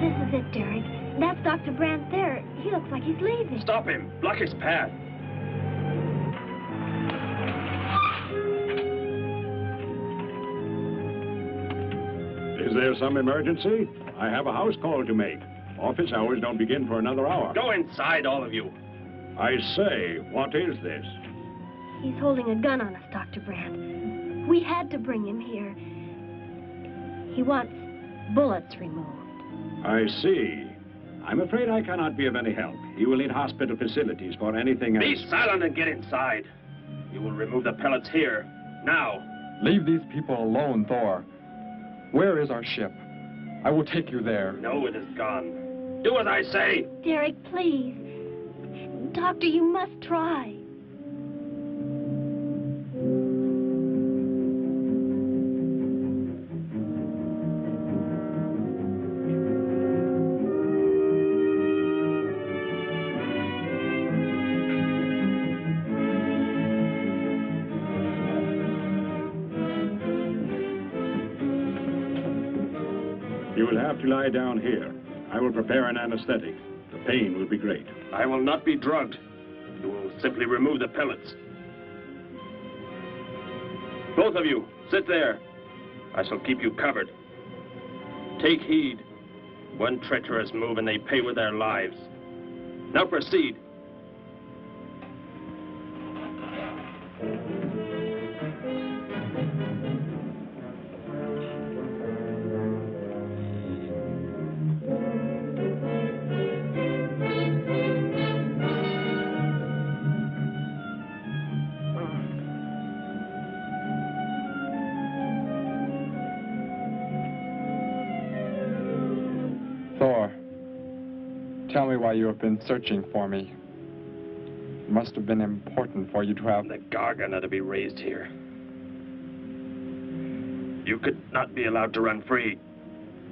[SPEAKER 11] This is it, Derek. That's Dr. Brandt there. He looks like he's leaving.
[SPEAKER 13] Stop him. Block his path.
[SPEAKER 12] Is there some emergency? I have a house call to make. Office hours don't begin for another hour.
[SPEAKER 13] Go inside, all of you.
[SPEAKER 12] I say, what is this?
[SPEAKER 11] He's holding a gun on us, Dr. Brandt. We had to bring him here. He wants bullets removed.
[SPEAKER 12] I see. I'm afraid I cannot be of any help. He will need hospital facilities for anything else.
[SPEAKER 13] Be silent and get inside. You will remove the pellets here, now.
[SPEAKER 5] Leave these people alone, Thor. Where is our ship? I will take you there.
[SPEAKER 13] No, it is gone. Do as I say.
[SPEAKER 11] Derek, please. Doctor, you must try.
[SPEAKER 12] You will have to lie down here. I will prepare an anesthetic. The pain will be great.
[SPEAKER 13] I will not be drugged. You will simply remove the pellets. Both of you, sit there. I shall keep you covered. Take heed. One treacherous move and they pay with their lives. Now proceed.
[SPEAKER 5] Thor, tell me why you have been searching for me. It must have been important for you to have...
[SPEAKER 13] The Gargon are to be raised here. You could not be allowed to run free.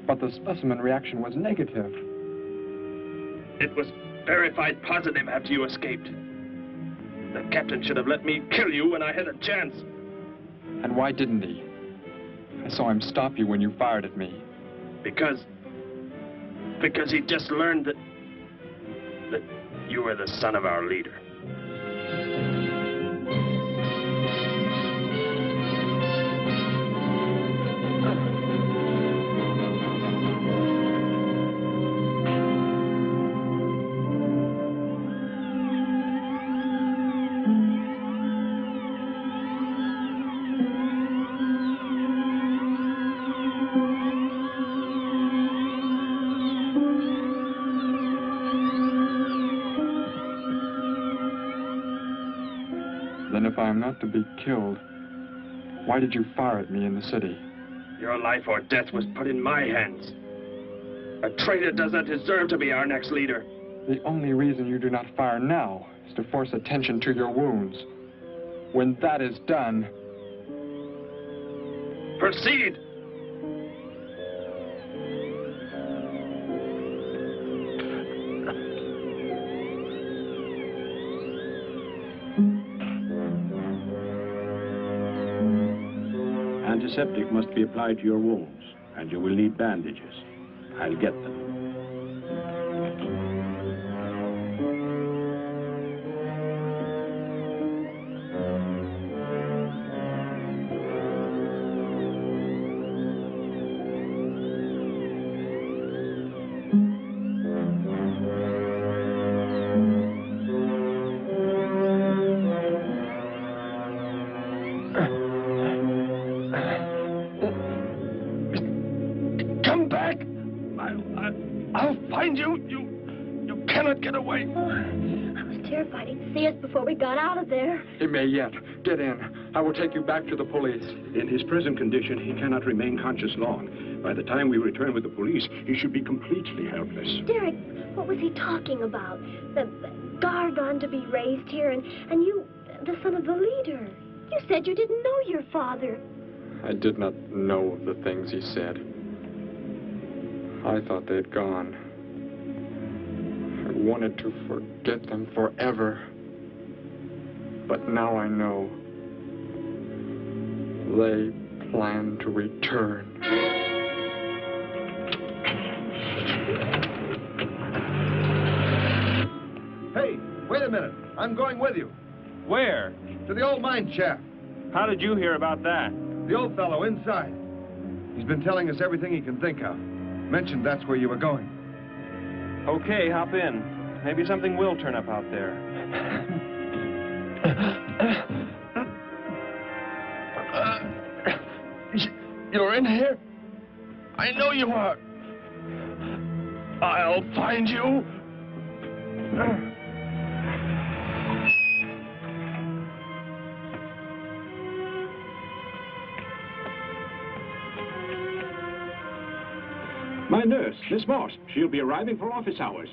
[SPEAKER 5] But the specimen reaction was negative.
[SPEAKER 13] It was verified positive after you escaped. The captain should have let me kill you when I had a chance.
[SPEAKER 5] And why didn't he? I saw him stop you when you fired at me.
[SPEAKER 13] Because he just learned that you were the son of our leader.
[SPEAKER 5] Then if I am not to be killed, why did you fire at me in the city?
[SPEAKER 13] Your life or death was put in my hands. A traitor does not deserve to be our next leader.
[SPEAKER 5] The only reason you do not fire now is to force attention to your wounds. When that is done...
[SPEAKER 13] Proceed!
[SPEAKER 12] Antiseptic must be applied to your wounds, and you will need bandages. I'll get them.
[SPEAKER 13] I'll find you. You cannot get away.
[SPEAKER 11] I was terrified he'd see us before we got out of there.
[SPEAKER 5] He may yet. Get in. I will take you back to the police.
[SPEAKER 12] In his present condition, he cannot remain conscious long. By the time we return with the police, he should be completely helpless.
[SPEAKER 11] Derek, what was he talking about? The Gargon to be raised here, and you, the son of the leader. You said you didn't know your father.
[SPEAKER 5] I did not know the things he said. I thought they'd gone. I wanted to forget them forever. But now I know. They plan to return.
[SPEAKER 19] Hey, wait a minute. I'm going with you.
[SPEAKER 7] Where?
[SPEAKER 19] To the old mine shaft.
[SPEAKER 7] How did you hear about that?
[SPEAKER 19] The old fellow inside. He's been telling us everything he can think of. Mentioned that's where you were going.
[SPEAKER 7] Okay, hop in. Maybe something will turn up out there.
[SPEAKER 21] You're in here? I know you are. I'll find you.
[SPEAKER 12] My nurse, Miss Moss. She'll be arriving for office hours.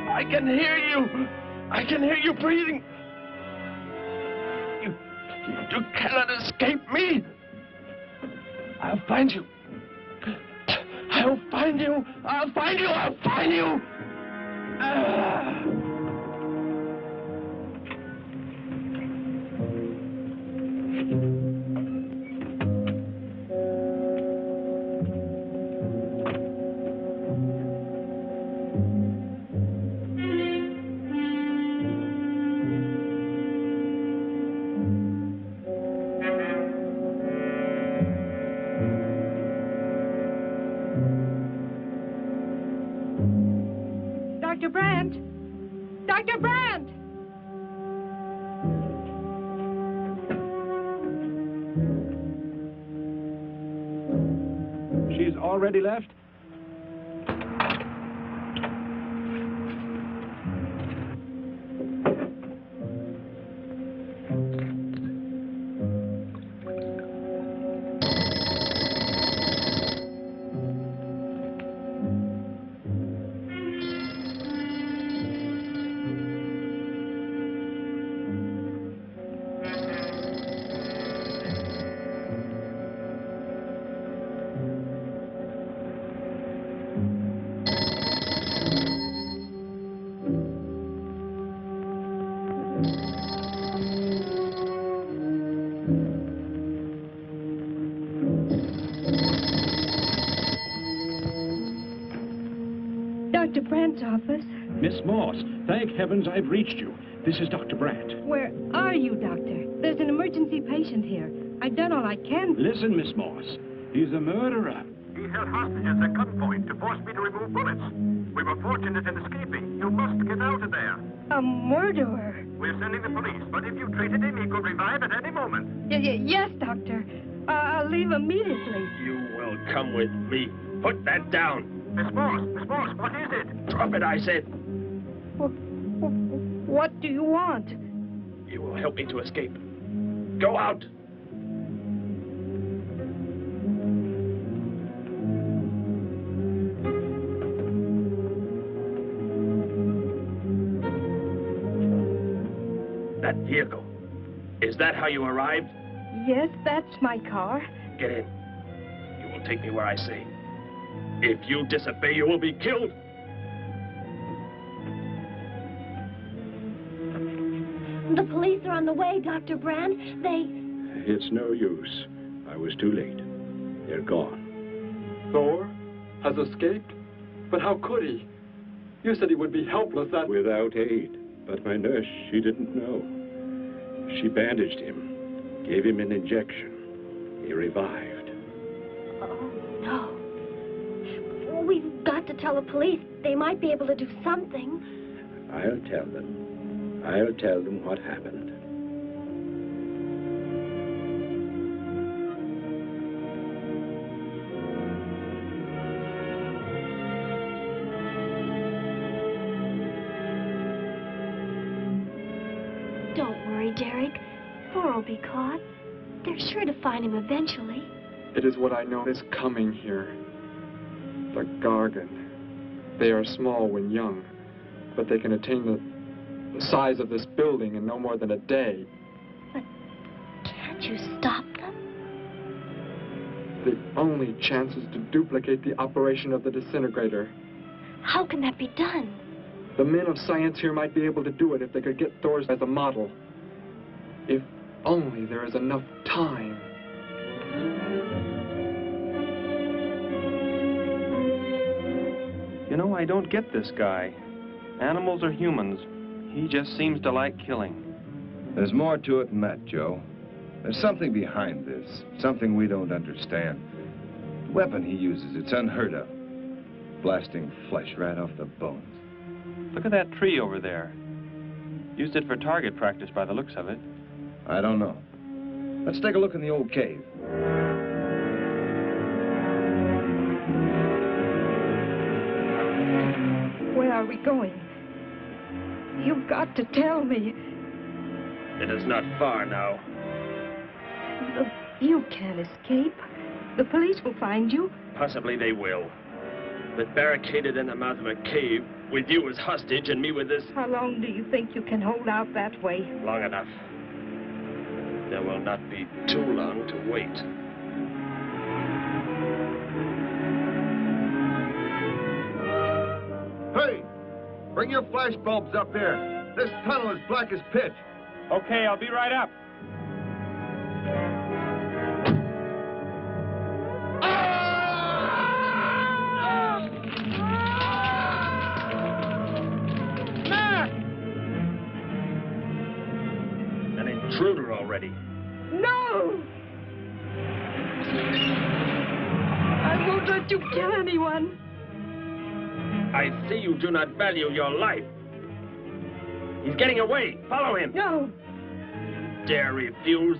[SPEAKER 21] I can hear you. I can hear you breathing. You cannot escape me. I'll find you. I'll find you. I'll find you. I'll find you.
[SPEAKER 16] Dr. Brandt! Dr. Brandt!
[SPEAKER 12] She's already left?
[SPEAKER 16] Dr. Brandt's office.
[SPEAKER 12] Miss Moss, thank heavens I've reached you. This is Dr. Brandt.
[SPEAKER 16] Where are you, Doctor? There's an emergency patient here. I've done all I can.
[SPEAKER 12] Listen, Miss Moss. He's a murderer.
[SPEAKER 22] He held hostages at gunpoint to force me to remove bullets. We were fortunate in escaping. You must get out of there.
[SPEAKER 16] A murderer?
[SPEAKER 22] We're sending the police, but if you treated him, he could revive at any moment.
[SPEAKER 16] Yes, Doctor. I'll leave immediately.
[SPEAKER 4] You will come with me. Put that down.
[SPEAKER 22] Miss Moss, what is it?
[SPEAKER 4] Drop it, I said.
[SPEAKER 16] What do you want?
[SPEAKER 4] You will help me to escape. Go out. That vehicle. Is that how you arrived?
[SPEAKER 16] Yes, that's my car.
[SPEAKER 4] Get in. You will take me where I say. If you disobey, you will be killed.
[SPEAKER 11] The police are on the way, Dr. Brandt.
[SPEAKER 12] It's no use. I was too late. They're gone.
[SPEAKER 5] Thor has escaped? But how could he? You said he would be helpless that...
[SPEAKER 12] Without aid. But my nurse, she didn't know. She bandaged him, gave him an injection. He revived.
[SPEAKER 11] Oh, no. We've got to tell the police. They might be able to do something.
[SPEAKER 12] I'll tell them. I'll tell them what happened.
[SPEAKER 11] Don't worry, Derek. Thor will be caught. They're sure to find him eventually.
[SPEAKER 5] It is what I know is coming here. The Gargon. They are small when young, but they can attain the size of this building in no more than a day.
[SPEAKER 11] But can't you stop them?
[SPEAKER 5] The only chance is to duplicate the operation of the disintegrator.
[SPEAKER 11] How can that be done?
[SPEAKER 5] The men of science here might be able to do it if they could get Thor's as a model. If only there is enough time.
[SPEAKER 7] You know, I don't get this guy. Animals or humans, he just seems to like killing.
[SPEAKER 1] There's more to it than that, Joe. There's something behind this, something we don't understand. The weapon he uses, it's unheard of. Blasting flesh right off the bones.
[SPEAKER 7] Look at that tree over there. Used it for target practice by the looks of it.
[SPEAKER 1] I don't know. Let's take a look in the old cave.
[SPEAKER 6] Where are we going? You've got to tell me.
[SPEAKER 4] It is not far now.
[SPEAKER 6] You can't escape. The police will find you.
[SPEAKER 4] Possibly they will. But barricaded in the mouth of a cave, with you as hostage and me with this...
[SPEAKER 6] How long do you think you can hold out that way?
[SPEAKER 4] Long enough. There will not be too long to wait.
[SPEAKER 19] Hey! Bring your flash bulbs up here. This tunnel is black as pitch.
[SPEAKER 7] Okay, I'll be right up.
[SPEAKER 4] An intruder already.
[SPEAKER 6] No! I won't let you kill anyone.
[SPEAKER 4] I see you do not value your life. He's getting away. Follow him.
[SPEAKER 6] No.
[SPEAKER 4] Dare refuse?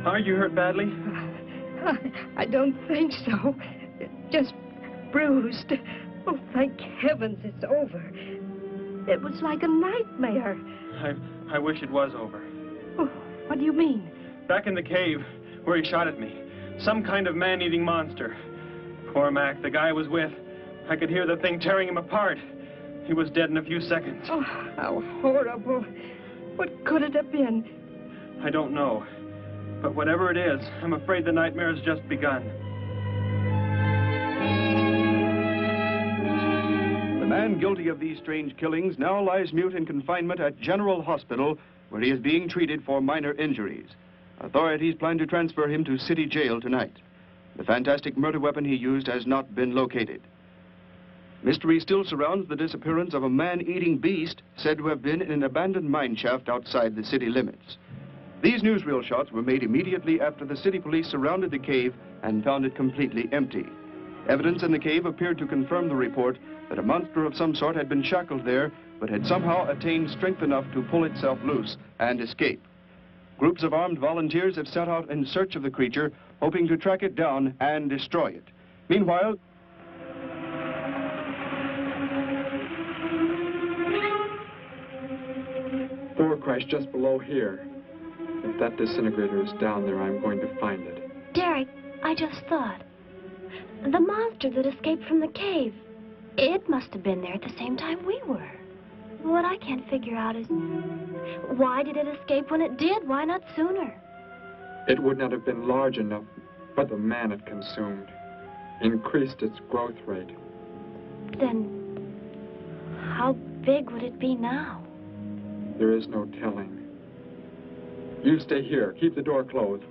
[SPEAKER 7] Are you hurt badly?
[SPEAKER 6] I don't think so. Just bruised. Oh, thank heavens it's over. It was like a nightmare.
[SPEAKER 7] I wish it was over.
[SPEAKER 6] Oh, what do you mean?
[SPEAKER 7] Back in the cave where he shot at me. Some kind of man-eating monster. Poor Mac, the guy I was with. I could hear the thing tearing him apart. He was dead in a few seconds.
[SPEAKER 6] Oh, how horrible. What could it have been?
[SPEAKER 7] I don't know. But whatever it is, I'm afraid the nightmare has just begun.
[SPEAKER 23] The man guilty of these strange killings now lies mute in confinement at General Hospital, where he is being treated for minor injuries. Authorities plan to transfer him to City Jail tonight. The fantastic murder weapon he used has not been located. Mystery still surrounds the disappearance of a man-eating beast said to have been in an abandoned mine shaft outside the city limits. These newsreel shots were made immediately after the city police surrounded the cave and found it completely empty. Evidence in the cave appeared to confirm the report that a monster of some sort had been shackled there, but had somehow attained strength enough to pull itself loose and escape. Groups of armed volunteers have set out in search of the creature, hoping to track it down and destroy it. Meanwhile,
[SPEAKER 5] Thor crashed just below here. If If that disintegrator is down there, I'm going to find it.
[SPEAKER 11] Derek, I just thought. The monster that escaped from the cave. It must have been there at the same time we were. What I can't figure out is, why did it escape when it did? Why not sooner?
[SPEAKER 5] It would not have been large enough, but the man it consumed increased its growth rate.
[SPEAKER 11] Then, how big would it be now?
[SPEAKER 5] There is no telling. You stay here. Keep the door closed.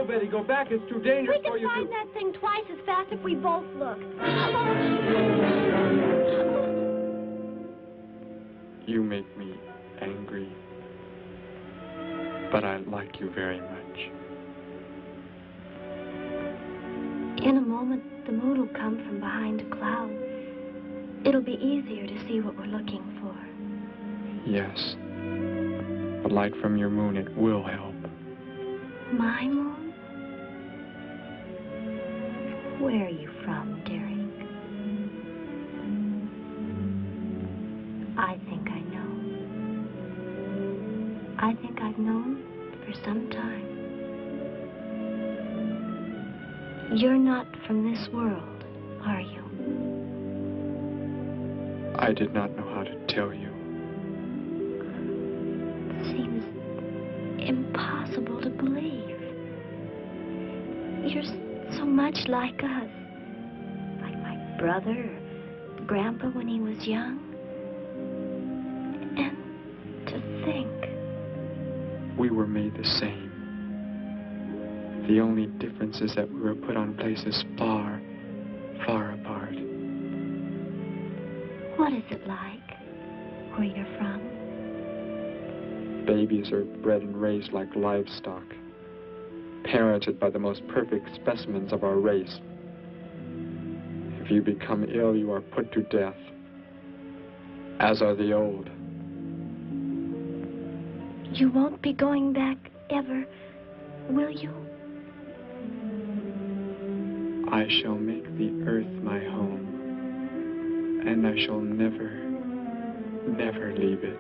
[SPEAKER 16] Betty, go back. It's too dangerous for you.
[SPEAKER 11] We can find that thing twice as fast if we both look.
[SPEAKER 5] You make me angry, but I like you very much.
[SPEAKER 11] In a moment, the moon will come from behind a cloud. It'll be easier to see what we're looking for.
[SPEAKER 5] Yes. The light from your moon, it will help.
[SPEAKER 11] My moon? Where are you from, Derek? I think I know. I think I've known for some time. You're not from this world, are you?
[SPEAKER 5] I did not know how to tell you.
[SPEAKER 11] It seems impossible to believe. You're so much like us. Like my brother or Grandpa when he was young. And to think.
[SPEAKER 5] We were made the same. The only difference is that we were put on places far, far apart.
[SPEAKER 11] What is it like where you're from?
[SPEAKER 5] Babies are bred and raised like livestock, parented by the most perfect specimens of our race. If you become ill, you are put to death, as are the old.
[SPEAKER 11] You won't be going back ever, will you?
[SPEAKER 5] I shall make the earth my home, and I shall never, never leave it.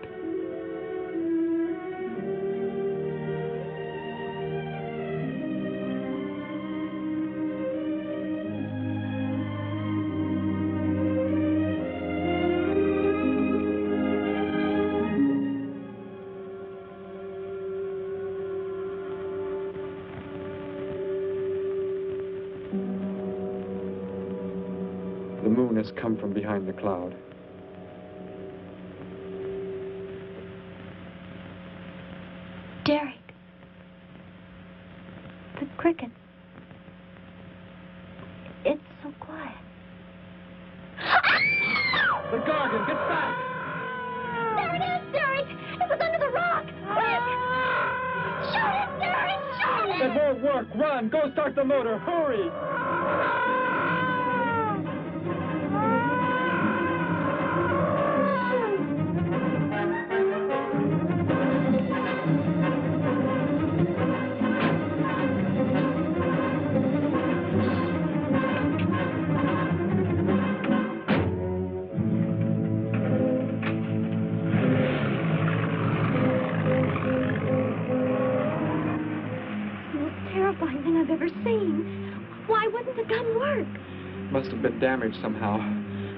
[SPEAKER 5] The moon has come from behind the cloud.
[SPEAKER 11] Derek. The cricket. It's so quiet.
[SPEAKER 16] The Gargon, get back!
[SPEAKER 11] There it is, Derek! It was under the rock! Quick! Shoot it, Derek! Shoot it!
[SPEAKER 16] It won't work. Run! Go start the motor! Hurry!
[SPEAKER 11] I've ever seen. Why wouldn't the gun work?
[SPEAKER 5] Must have been damaged somehow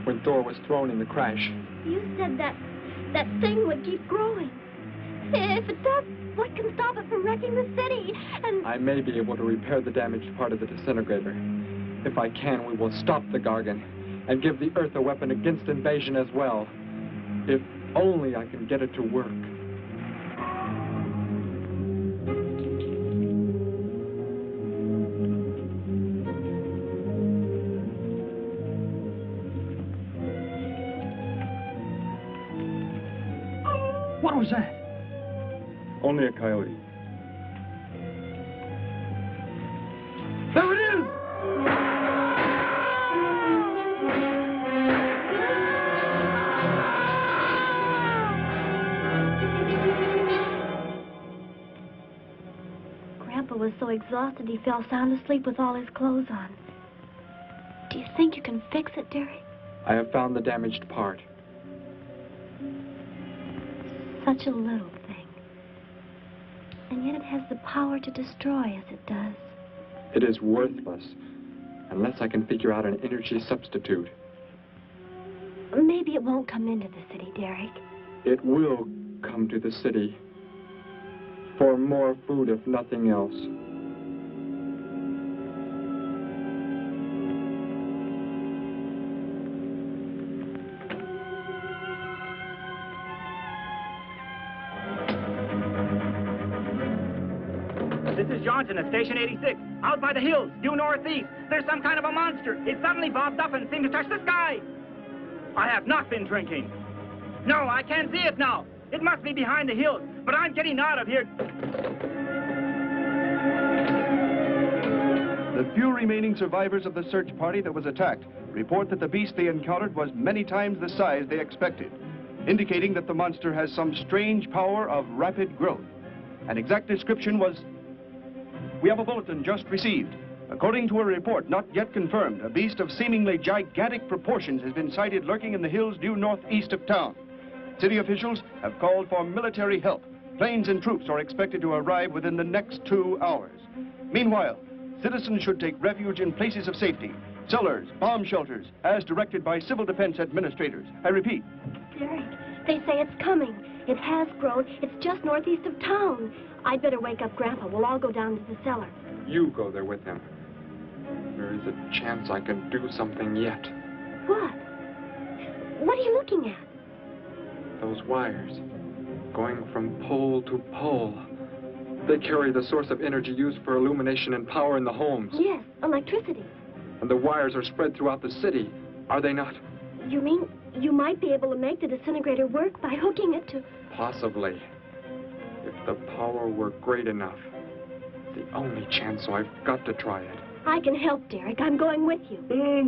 [SPEAKER 5] when Thor was thrown in the crash.
[SPEAKER 11] You said that thing would keep growing. If it does, what can stop it from wrecking the city? And
[SPEAKER 5] I may be able to repair the damaged part of the disintegrator. If I can, we will stop the Gargon and give the Earth a weapon against invasion as well. If only I can get it to work.
[SPEAKER 2] What was that?
[SPEAKER 19] Only a coyote.
[SPEAKER 2] There it is!
[SPEAKER 11] Grandpa was so exhausted he fell sound asleep with all his clothes on. Do you think you can fix it, Derek?
[SPEAKER 5] I have found the damaged part.
[SPEAKER 11] Such a little thing. And yet it has the power to destroy as it does.
[SPEAKER 5] It is worthless unless I can figure out an energy substitute.
[SPEAKER 11] Maybe it won't come into the city, Derek.
[SPEAKER 5] It will come to the city. For more food, if nothing else.
[SPEAKER 8] This is Johnson at Station 86. Out by the hills, due northeast. There's some kind of a monster. It suddenly bobbed up and seemed to touch the sky. I have not been drinking. No, I can't see it now. It must be behind the hills, but I'm getting out of here.
[SPEAKER 23] The few remaining survivors of the search party that was attacked report that the beast they encountered was many times the size they expected, indicating that the monster has some strange power of rapid growth. An exact description was... We have a bulletin just received. According to a report not yet confirmed, a beast of seemingly gigantic proportions has been sighted lurking in the hills due northeast of town. City officials have called for military help. Planes and troops are expected to arrive within the next 2 hours. Meanwhile, citizens should take refuge in places of safety, cellars, bomb shelters, as directed by civil defense administrators. I repeat.
[SPEAKER 11] Derek, they say it's coming. It has grown. It's just northeast of town. I'd better wake up Grandpa. We'll all go down to the cellar.
[SPEAKER 5] You go there with him. There is a chance I can do something yet.
[SPEAKER 11] What? What are you looking at?
[SPEAKER 5] Those wires, going from pole to pole. They carry the source of energy used for illumination and power in the homes.
[SPEAKER 11] Yes, electricity.
[SPEAKER 5] And the wires are spread throughout the city, are they not?
[SPEAKER 11] You mean you might be able to make the disintegrator work by hooking it to...
[SPEAKER 5] Possibly. If the power were great enough. The only chance, so I've got to try it.
[SPEAKER 11] I can help, Derek. I'm going with you.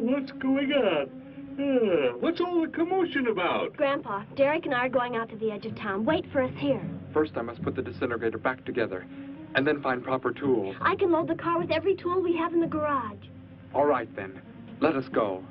[SPEAKER 12] What's going on? What's all the commotion about?
[SPEAKER 11] Grandpa, Derek and I are going out to the edge of town. Wait for us here.
[SPEAKER 5] First, I must put the disintegrator back together, and then find proper tools.
[SPEAKER 11] I can load the car with every tool we have in the garage.
[SPEAKER 5] All right, then. Let us go.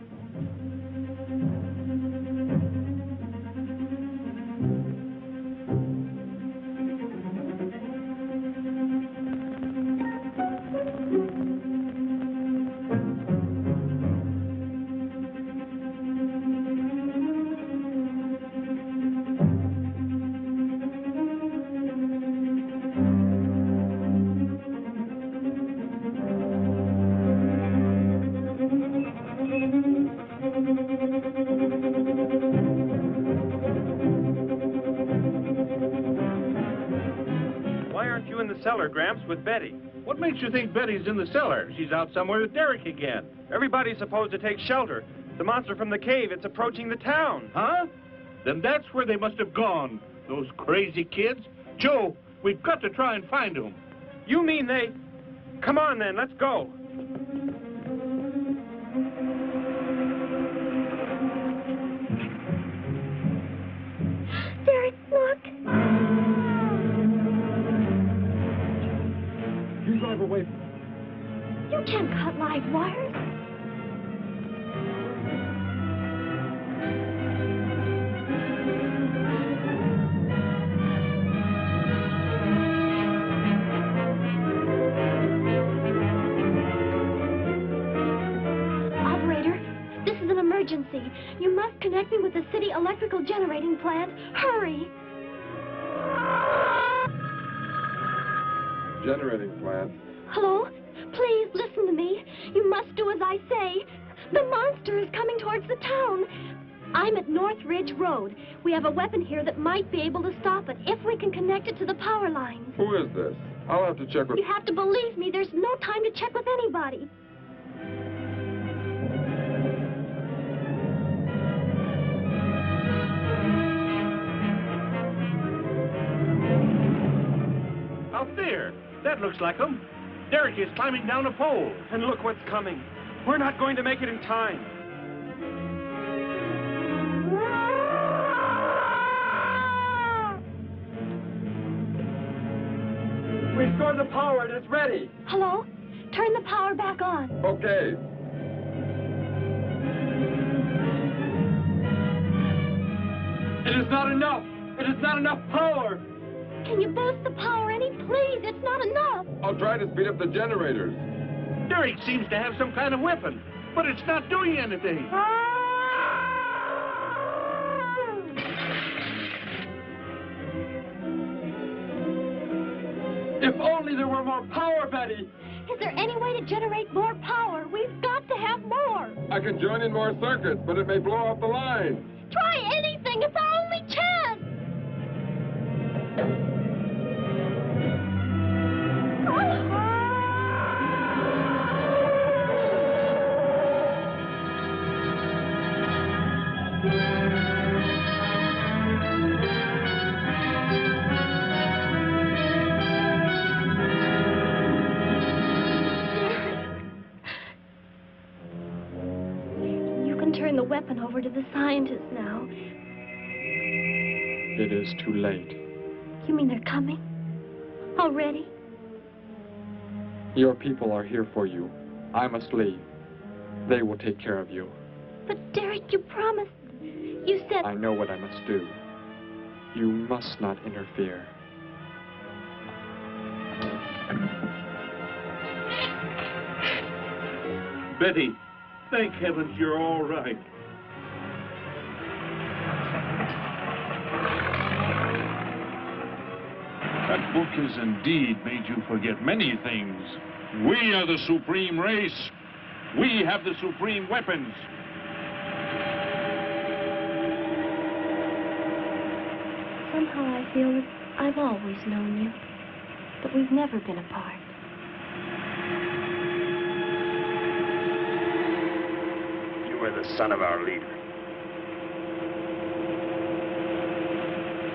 [SPEAKER 7] Cellar, Gramps, with Betty.
[SPEAKER 12] What makes you think Betty's in the cellar? She's out somewhere with Derek again.
[SPEAKER 7] Everybody's supposed to take shelter. The monster from the cave, it's approaching the town.
[SPEAKER 12] Huh? Then that's where they must have gone. Those crazy kids. Joe, we've got to try and find them.
[SPEAKER 7] You mean they... Come on, then, let's go.
[SPEAKER 11] Derek, look.
[SPEAKER 19] Drive away from me.
[SPEAKER 11] You can't cut live wires. Operator, this is an emergency. You must connect me with the city electrical generating plant. Hurry!
[SPEAKER 9] Generating plant.
[SPEAKER 11] Hello? Please, listen to me. You must do as I say. The monster is coming towards the town. I'm at North Ridge Road. We have a weapon here that might be able to stop it if we can connect it to the power lines.
[SPEAKER 9] Who is this? I'll have to check with...
[SPEAKER 11] You have to believe me. There's no time to check with anybody.
[SPEAKER 13] Out there. That looks like him. Derek is climbing down a pole.
[SPEAKER 7] And look what's coming. We're not going to make it in time.
[SPEAKER 5] Restore the power and it's ready.
[SPEAKER 11] Hello? Turn the power back on.
[SPEAKER 9] Okay.
[SPEAKER 5] It is not enough. It is not enough power.
[SPEAKER 11] Can you boost the power any, please? It's not enough.
[SPEAKER 9] I'll try to speed up the generators.
[SPEAKER 13] Derek seems to have some kind of weapon, but it's not doing anything.
[SPEAKER 5] If only there were more power, Betty.
[SPEAKER 11] Is there any way to generate more power? We've got to have more.
[SPEAKER 9] I can join in more circuits, but it may blow off the line.
[SPEAKER 11] Try anything. It's our only chance. Turn the weapon over to the scientists now.
[SPEAKER 5] It is too late.
[SPEAKER 11] You mean they're coming? Already?
[SPEAKER 5] Your people are here for you. I must leave. They will take care of you.
[SPEAKER 11] But Derek, you promised. You said...
[SPEAKER 5] I know what I must do. You must not interfere.
[SPEAKER 13] Betty, thank heavens you're all right.
[SPEAKER 3] That book has indeed made you forget many things. We are the supreme race. We have the supreme weapons.
[SPEAKER 11] Somehow I feel that I've always known you, but we've never been apart.
[SPEAKER 4] You are the son of our leader.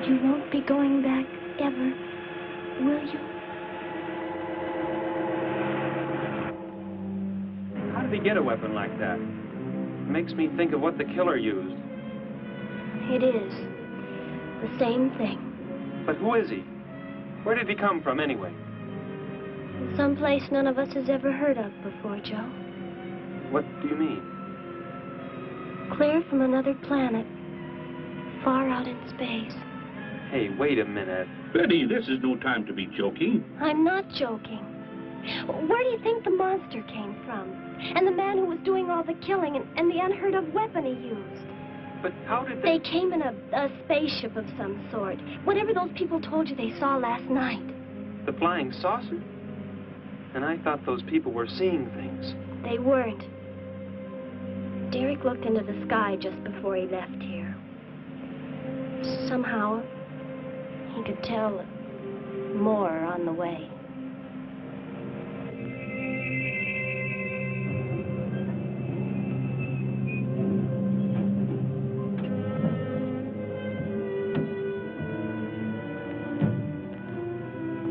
[SPEAKER 11] You won't be going back ever, will you?
[SPEAKER 7] How did he get a weapon like that? It makes me think of what the killer used.
[SPEAKER 11] It is. The same thing.
[SPEAKER 7] But who is he? Where did he come from, anyway?
[SPEAKER 11] Someplace none of us has ever heard of before, Joe.
[SPEAKER 7] What do you mean?
[SPEAKER 11] Clear from another planet. Far out in space.
[SPEAKER 7] Hey, wait a minute.
[SPEAKER 12] Betty, this is no time to be joking.
[SPEAKER 11] I'm not joking. Where do you think the monster came from? And the man who was doing all the killing and the unheard of weapon he used?
[SPEAKER 7] But how did
[SPEAKER 11] they came in a spaceship of some sort. Whatever those people told you they saw last night.
[SPEAKER 7] The flying saucer? And I thought those people were seeing things.
[SPEAKER 11] They weren't. Derek looked into the sky just before he left here. Somehow, he could tell more on the way.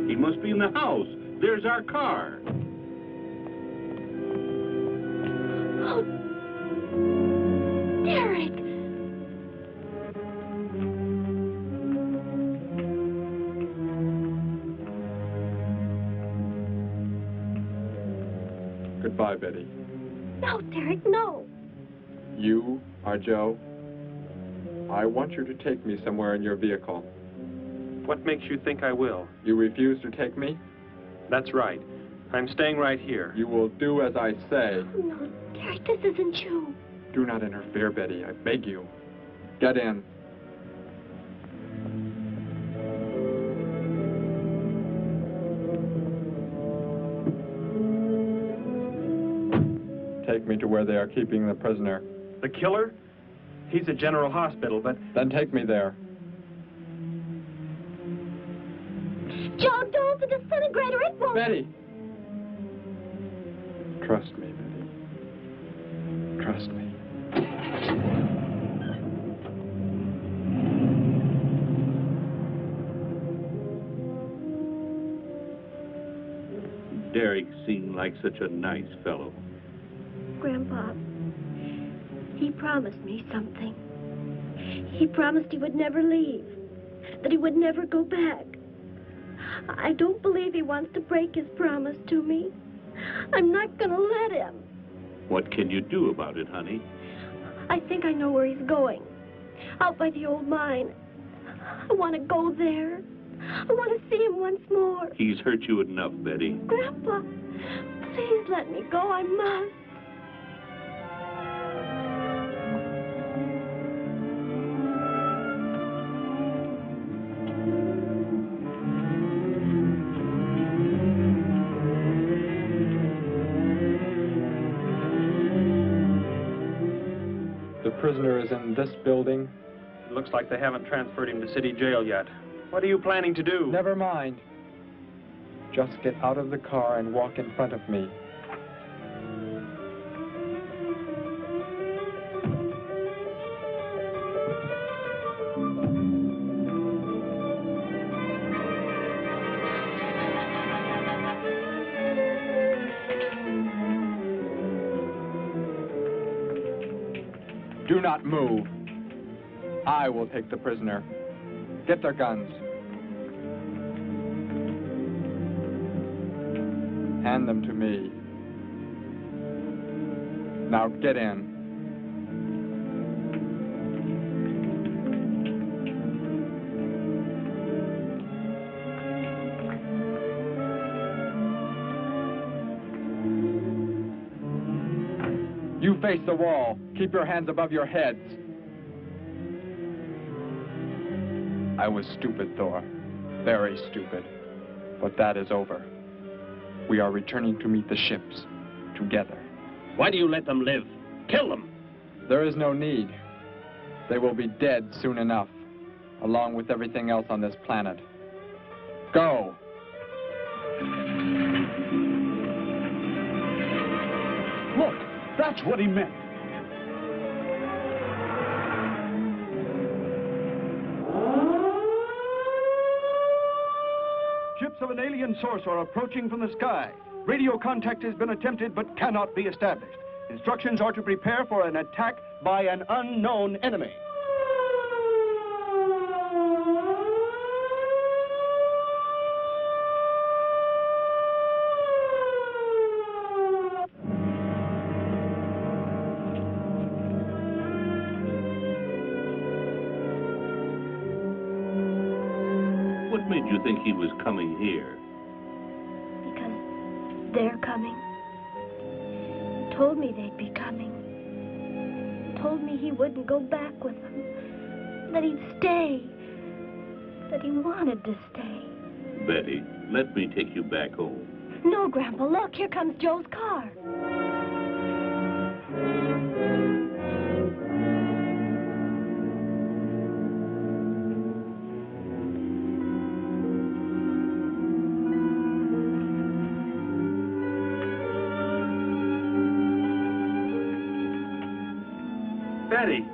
[SPEAKER 12] He must be in the house. There's our car.
[SPEAKER 11] Oh, Derek!
[SPEAKER 5] Goodbye, Betty.
[SPEAKER 11] No, Derek, no.
[SPEAKER 5] You are Joe. I want you to take me somewhere in your vehicle.
[SPEAKER 7] What makes you think I will?
[SPEAKER 5] You refuse to take me?
[SPEAKER 7] That's right. I'm staying right here.
[SPEAKER 5] You will do as I say.
[SPEAKER 11] Oh, no, Derek, this isn't you.
[SPEAKER 5] Do not interfere, Betty. I beg you. Get in. Take me to where they are keeping the prisoner.
[SPEAKER 7] The killer? He's at General Hospital, but...
[SPEAKER 5] Then take me there.
[SPEAKER 11] Joe, don't! The disintegrator, it won't...
[SPEAKER 5] Betty! Trust me, Betty. Trust me.
[SPEAKER 12] Derek seemed like such a nice fellow.
[SPEAKER 11] Grandpa, he promised me something. He promised he would never leave, that he would never go back. I don't believe he wants to break his promise to me. I'm not gonna let him.
[SPEAKER 12] What can you do about it, honey?
[SPEAKER 11] I think I know where he's going. Out by the old mine. I want to go there. I want to see him once more.
[SPEAKER 12] He's hurt you enough, Betty.
[SPEAKER 11] Grandpa, please let me go. I must.
[SPEAKER 5] The prisoner is in this building.
[SPEAKER 7] It looks like they haven't transferred him to city jail yet. What are you planning to do?
[SPEAKER 5] Never mind. Just get out of the car and walk in front of me. Do not move. I will take the prisoner. Get their guns. Hand them to me. Now get in. You face the wall. Keep your hands above your heads. I was stupid, Thor. Very stupid. But that is over. We are returning to meet the ships. Together.
[SPEAKER 4] Why do you let them live? Kill them!
[SPEAKER 5] There is no need. They will be dead soon enough. Along with everything else on this planet. Go!
[SPEAKER 13] Look! That's what he meant. Ships of an alien source are approaching from the sky. Radio contact has been attempted but cannot be established. Instructions are to prepare for an attack by an unknown enemy.
[SPEAKER 12] What made you think he was coming here?
[SPEAKER 11] Because they're coming. Told me they'd be coming. Told me he wouldn't go back with them. That he'd stay. That he wanted to stay.
[SPEAKER 12] Betty, let me take you back home.
[SPEAKER 11] No, Grandpa, look, here comes Joe's car.
[SPEAKER 7] Betty!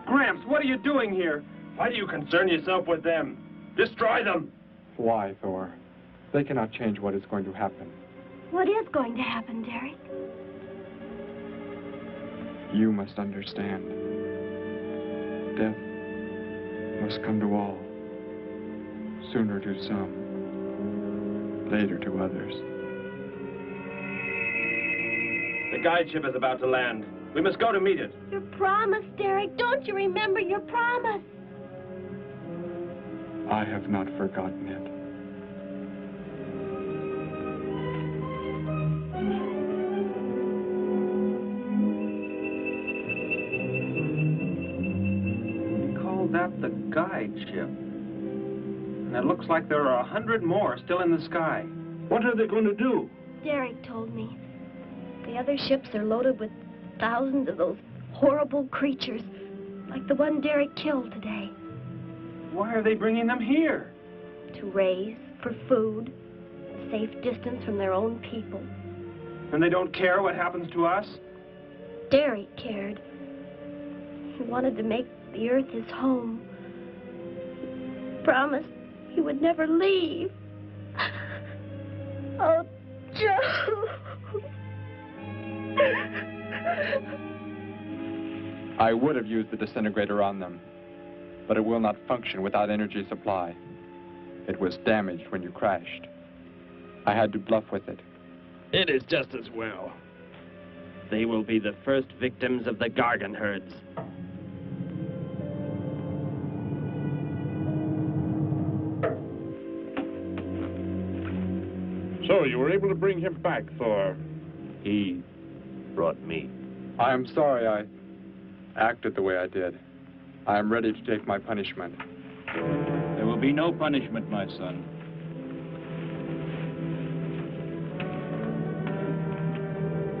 [SPEAKER 7] Gramps, what are you doing here? Why do you concern yourself with them? Destroy them!
[SPEAKER 5] Why, Thor? They cannot change what is going to happen.
[SPEAKER 11] What is going to happen, Derek?
[SPEAKER 5] You must understand. Death must come to all. Sooner to some, later to others.
[SPEAKER 7] The guide ship is about to land. We must go to meet it.
[SPEAKER 11] Your promise, Derek. Don't you remember your promise?
[SPEAKER 5] I have not forgotten it.
[SPEAKER 7] We call that the guide ship. And it looks like there are 100 more still in the sky.
[SPEAKER 13] What are they going to do?
[SPEAKER 11] Derek told me. The other ships are loaded with thousands of those horrible creatures, like the one Derek killed today.
[SPEAKER 7] Why are they bringing them here?
[SPEAKER 11] To raise, for food, a safe distance from their own people.
[SPEAKER 7] And they don't care what happens to us?
[SPEAKER 11] Derek cared. He wanted to make the earth his home. He promised he would never leave. Oh, Joe.
[SPEAKER 5] I would have used the disintegrator on them, but it will not function without energy supply. It was damaged when you crashed. I had to bluff with it.
[SPEAKER 4] It is just as well. They will be the first victims of the Gargon herds.
[SPEAKER 3] So, you were able to bring him back, Thor?
[SPEAKER 4] He brought me.
[SPEAKER 5] I am sorry I acted the way I did. I am ready to take my punishment.
[SPEAKER 10] There will be no punishment, my son.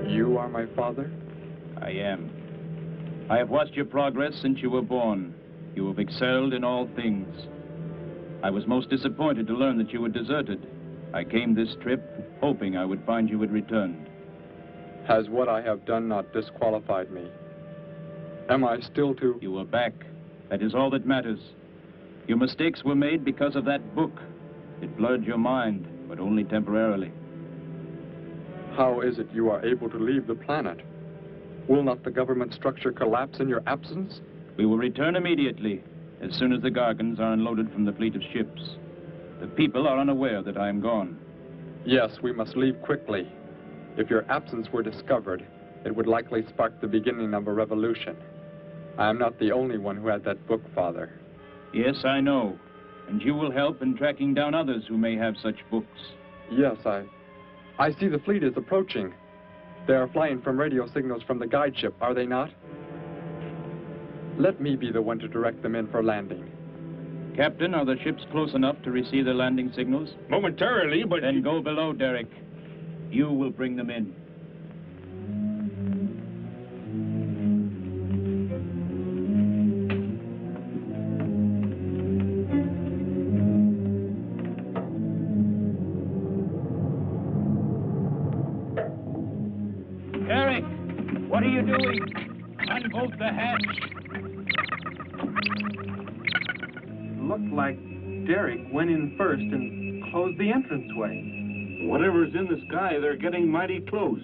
[SPEAKER 5] You are my father?
[SPEAKER 10] I am. I have watched your progress since you were born. You have excelled in all things. I was most disappointed to learn that you had deserted. I came this trip hoping I would find you had returned.
[SPEAKER 5] Has what I have done not disqualified me? Am I still to...
[SPEAKER 10] You are back. That is all that matters. Your mistakes were made because of that book. It blurred your mind, but only temporarily.
[SPEAKER 5] How is it you are able to leave the planet? Will not the government structure collapse in your absence?
[SPEAKER 10] We will return immediately, as soon as the Gargons are unloaded from the fleet of ships. The people are unaware that I am gone.
[SPEAKER 5] Yes, we must leave quickly. If your absence were discovered, it would likely spark the beginning of a revolution. I am not the only one who had that book, Father.
[SPEAKER 10] Yes, I know. And you will help in tracking down others who may have such books.
[SPEAKER 5] Yes, I see the fleet is approaching. They are flying from radio signals from the guide ship, are they not? Let me be the one to direct them in for landing.
[SPEAKER 10] Captain, are the ships close enough to receive the landing signals?
[SPEAKER 3] Momentarily, but...
[SPEAKER 10] Then go below, Derek. You will bring them in.
[SPEAKER 21] Derek, what are you doing? Unbolt the hatch.
[SPEAKER 7] Looked like Derek went in first and closed the entranceway.
[SPEAKER 13] Whatever's in the sky, they're getting mighty close.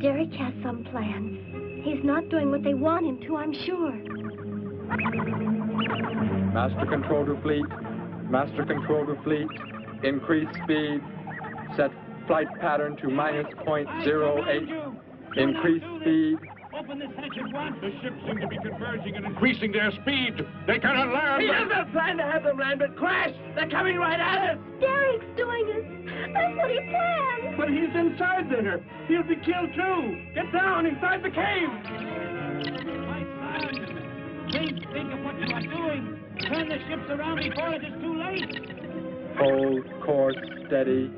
[SPEAKER 11] Derek has some plan. He's not doing what they want him to, I'm sure.
[SPEAKER 5] Master control to fleet. Master control to fleet. Increase speed. Set flight pattern to -.08. Increase speed.
[SPEAKER 21] Open this hatch at once.
[SPEAKER 3] The ships seem to be converging and increasing their speed. They cannot land.
[SPEAKER 21] He doesn't plan to have them land, but crash. They're coming right at us.
[SPEAKER 11] Derek's doing it. That's what he planned.
[SPEAKER 13] But he's inside there. He'll be killed too. Get down inside the cave.
[SPEAKER 21] My son, think of what you are doing. Turn the ships around before it is too late.
[SPEAKER 5] Hold course steady.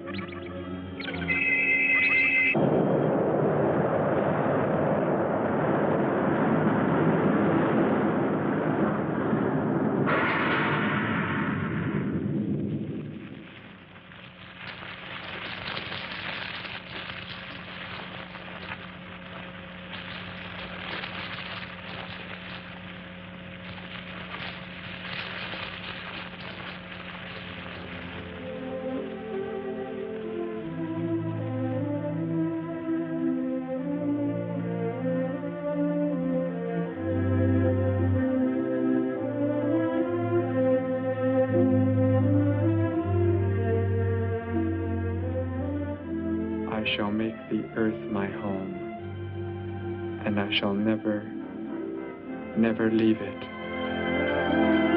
[SPEAKER 5] I shall make the earth my home, and I shall never, never leave it.